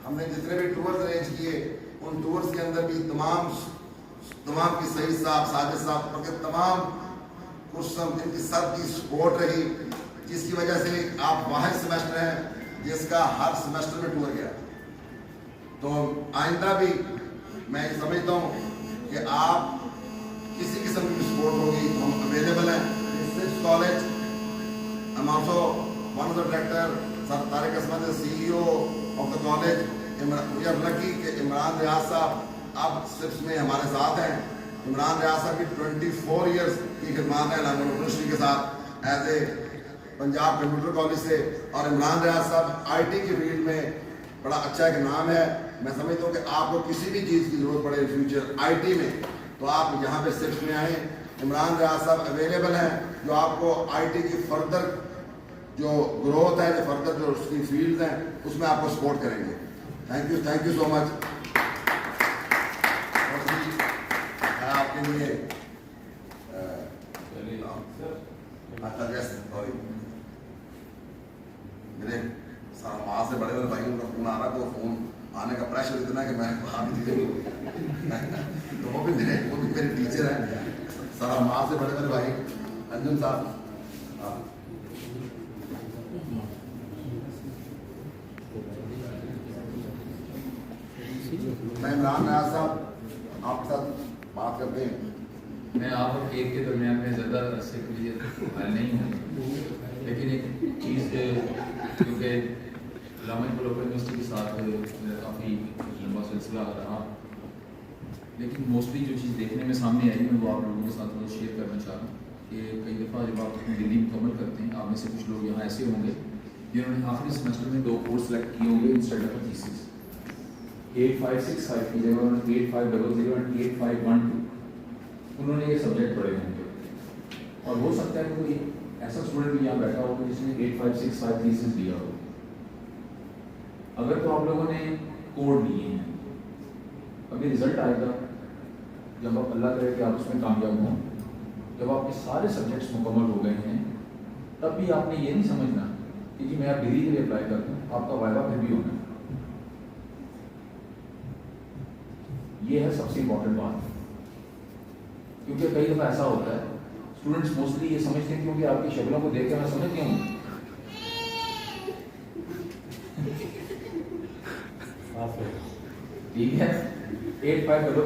ہم نے جتنے بھی ٹورز ارینج کیے، ان ٹورز کے اندر بھی تمام کی سعید صاحب، ساجد صاحب، بلکہ تمام کورسم جن کی سب کی سپورٹ رہی، جس کی وجہ سے آپ واحد سیمسٹر ہیں جس کا ہر سیمسٹر میں ٹور گیا. تو آئندہ بھی میں سمجھتا ہوں کہ آپ کسی قسم کی سپورٹ ہوگی تو ہم اویلیبل ہیں. Six college, I'm also one of the director, Sir Tariq Asmad is CEO of the college. We are lucky کہ عمران ریاض صاحب اب سپس میں ہمارے ساتھ ہیں. عمران ریاض صاحب کی 24 ایئرس کی خدمات ہیں علاقہ یونیورسٹی کے ساتھ as a Punjab computer college سے. اور عمران ریاض صاحب IT کی فیلڈ میں بڑا اچھا ایک نام ہے. میں سمجھتا ہوں کہ آپ کو کسی بھی چیز کی ضرورت پڑے فیوچر IT میں تو آپ یہاں پہ سپس میں آئیں. عمران ریاض صاحب اویلیبل ہیں جو آپ کو IT کی فردر جو گروتھ ہے، جو فردر جو اس کی فیلڈز ہیں، اس میں آپ کو سپورٹ کریں گے. تھینک یو سو مچ. میں آپ کے لیے میرے ماں سے بڑے بڑے بھائیوں کا فون آ رہا، تو فون آنے کا پریشر اتنا ہے کہ میں تو وہ بھی میرے ٹیچر ہیں، سر ماں سے بڑے بڑے بھائی انجم صاحب. میں عمران ریاض صاحب آپ کے ساتھ بات کرتے ہیں. میں آپ اور کیک کے درمیان میں زیادہ عرصے کے لیے حل نہیں ہوں، لیکن ایک چیز کیونکہ علامہ اقبال اوپن یونیورسٹی کے ساتھ میرا کافی لمبا سلسلہ رہا، لیکن موسٹلی جو چیز دیکھنے میں سامنے آئی میں وہ آپ لوگوں کے ساتھ شیئر کرنا چاہ رہا ہوں کہ کئی دفعہ جب آپ اپنی ڈگری مکمل کرتے ہیں، آپ میں سے کچھ لوگ یہاں ایسے ہوں گے جنہوں نے آخری سیمسٹر میں 2 کورس سلیکٹ کیے ہوں گے انسٹیڈ آف تھیسس. 8565 کی جگہ انہوں نے 8500 اور 8512 انہوں نے یہ سبجیکٹ پڑھے ہوں گے. اور ہو سکتا ہے کہ کوئی ایسا اسٹوڈنٹ بھی یہاں بیٹھا ہوگا جس نے 8565 تھیسس دیا ہو. اگر تو آپ لوگوں نے کوڈ لیے ہیں، ابھی رزلٹ آئے گا جب آپ اللہ کرے کہ آپ اس میں کامیاب ہوں، جب آپ کے سارے سبجیکٹس مکمل ہو گئے ہیں، تب بھی آپ نے یہ نہیں سمجھنا کہ جی میں آپ ڈگری کے لیے اپلائی کرتا ہوں. آپ کا وائوا پھر بھی ہونا. یہ ہے سب سے امپورٹنٹ بات. کیونکہ کئی دفعہ ایسا ہوتا ہے स्टूडेंट्स मोस्टली ये समझते हैं क्योंकि आपकी शक्लों को देख के मैं समझ गया हूँ। ठीक है, 8-5 करो।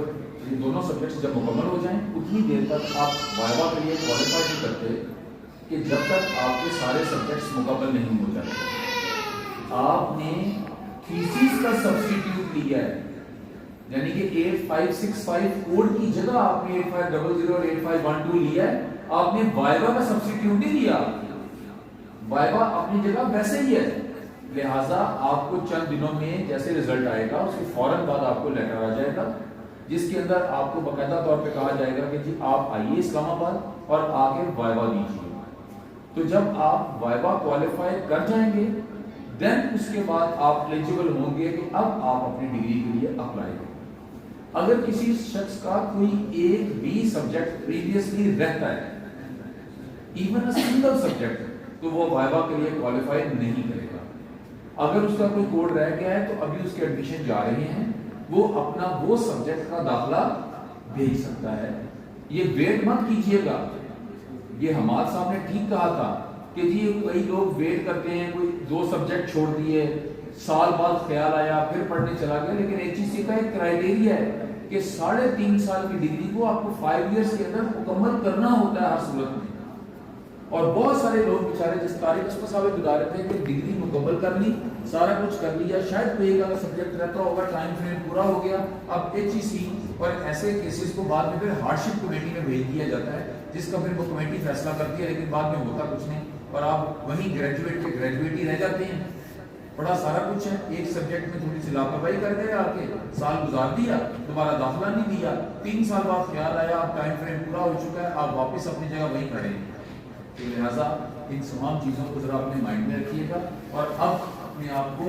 ये दोनों सब्जेक्ट्स जब मुकम्मल हो जाएं उतनी देर तक आप वाइवा के लिए क्वालिफाई नहीं करते कि जब तक आपके सारे सब्जेक्ट्स मुकम्मल नहीं हो जाते। आपने थीसिस का सब्स्टिट्यूट लिया है, यानी कि 8565 कोड की जगह आपने 8500 और 8512 लिया है, आपने वाइवा का सब्स्टिट्यूट नहीं लिया। वाइवा अपनी जगह वैसे ही है, लिहाजा आपको चंद दिनों में जैसे रिजल्ट आएगा उसके फौरन बाद आपको लेटर आ जाएगा जिसके अंदर आपको बाकायदा तौर पे कहा जाएगा कि जी आप आइए इस्लामाबाद और आके वाइवा दीजिए। तो जब आप वाइवा क्वालिफाई कर जाएंगे देन उसके बाद आप एलिजिबल होंगे कि अब आप अपनी डिग्री के लिए अप्लाई करें। अगर किसी शख्स का कोई एक भी सब्जेक्ट प्रीवियसली रहता है, इवन अ सिंगल सब्जेक्ट, तो वो वाइवा के लिए क्वालिफाई नहीं करेगा। अगर उसका कोई कोड रह गया है तो अभी उसके एडमिशन जा रहे हैं, वो अपना वो सब्जेक्ट का दाखला भेज सकता है। ये वेट मत कीजिएगा, ये हमारे साहब ने ठीक कहा था कि जी कई लोग वेट करते हैं, कोई 2 सब्जेक्ट छोड़ दिए, साल बाद ख्याल आया फिर पढ़ने चला गया। लेकिन HEC का एक क्राइटेरिया है कि 3.5 साल की डिग्री को आपको 5 इयर्स के अंदर मुकम्मल करना होता है हर सूरत में। और बहुत सारे लोग बेचारे जिस तारीख साहब बता रहे थे कि डिग्री मुकम्मल कर ली, सारा कुछ कर लिया, शायद कोई एक सब्जेक्ट रहता होगा, टाइम फ्रेम पूरा हो गया, अब HEC और ऐसे केसेस को बाद में फिर हार्डशिप कमेटी में भेज दिया जाता है जिसका फिर वो कमेटी फैसला करती है, लेकिन बाद में होता कुछ नहीं और आप वहीं ग्रेजुएट के ग्रेजुएट ही रह जाते हैं। बड़ा सारा कुछ है, एक सब्जेक्ट में थोड़ी सी लापरवाही कर गए, आके साल गुजार दिया, दोबारा दाखिला नहीं दिया, 3 साल बाद ख्याल आया, अब टाइम फ्रेम पूरा हो चुका है, आप वापस अपनी जगह वहीं खड़े हैं। तो लिहाजा इन तमाम चीज़ों को ज़रा अपने माइंड में रखिएगा और अब अपने आप को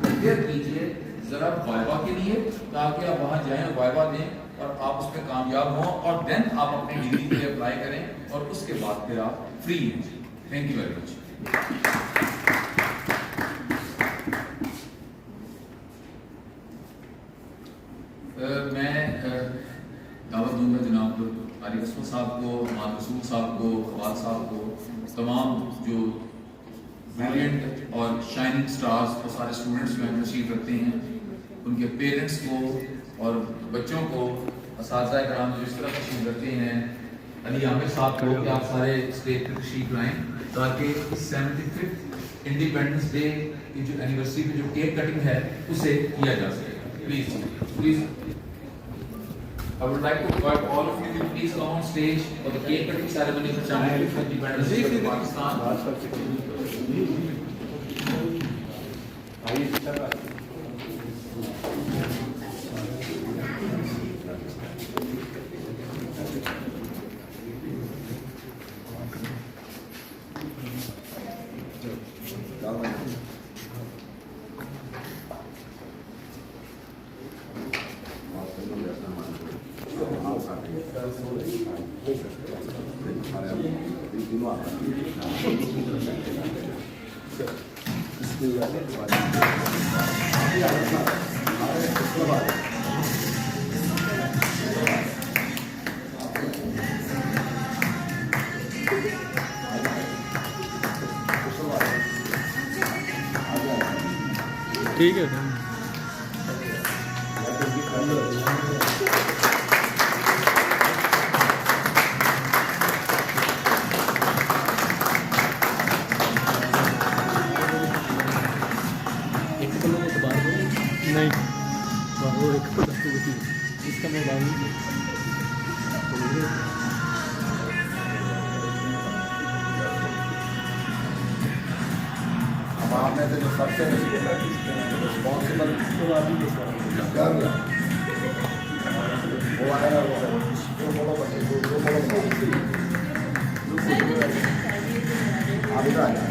प्रिपेयर कीजिए ज़रा वाइवा के लिए, ताकि आप वहाँ जाएं और वाइवा दें और आप उस पर कामयाब हों और देन आप अपनी डिग्री के लिए अप्लाई करें और उसके बाद फिर आप फ्री हैं। Thank you very much. मैं दावत दूंगा जनाब आरिफ असमत साहब को, मोहम्मद रसूल साहब को, फवाद साहब को, तमाम जो ब्रिलियंट और शाइनिंग स्टार्स और सारे स्टूडेंट्स जो तशरीफ रखते हैं, उनके पेरेंट्स को और बच्चों को, असातिज़ा कराम जो इस तरह तशरीफ रखते हैं, अली आमिर साहब को कि आप सारे स्टेज पर तशरीफ लाएँ ताकि 75th इंडिपेंडेंस डे की जो एनिवर्सरी पे जो केक कटिंग है उसे किया जा सके। Please I would like to invite all of you to please come on stage for the cake cutting ceremony for 75th Independence Day of Pakistan. ठीक है। नहीं वो इसका मैं अब आपने से जो सबसे रिस्पॉन्सिबल वो आएगा, वो फॉलो करके आप इधर आ जाए।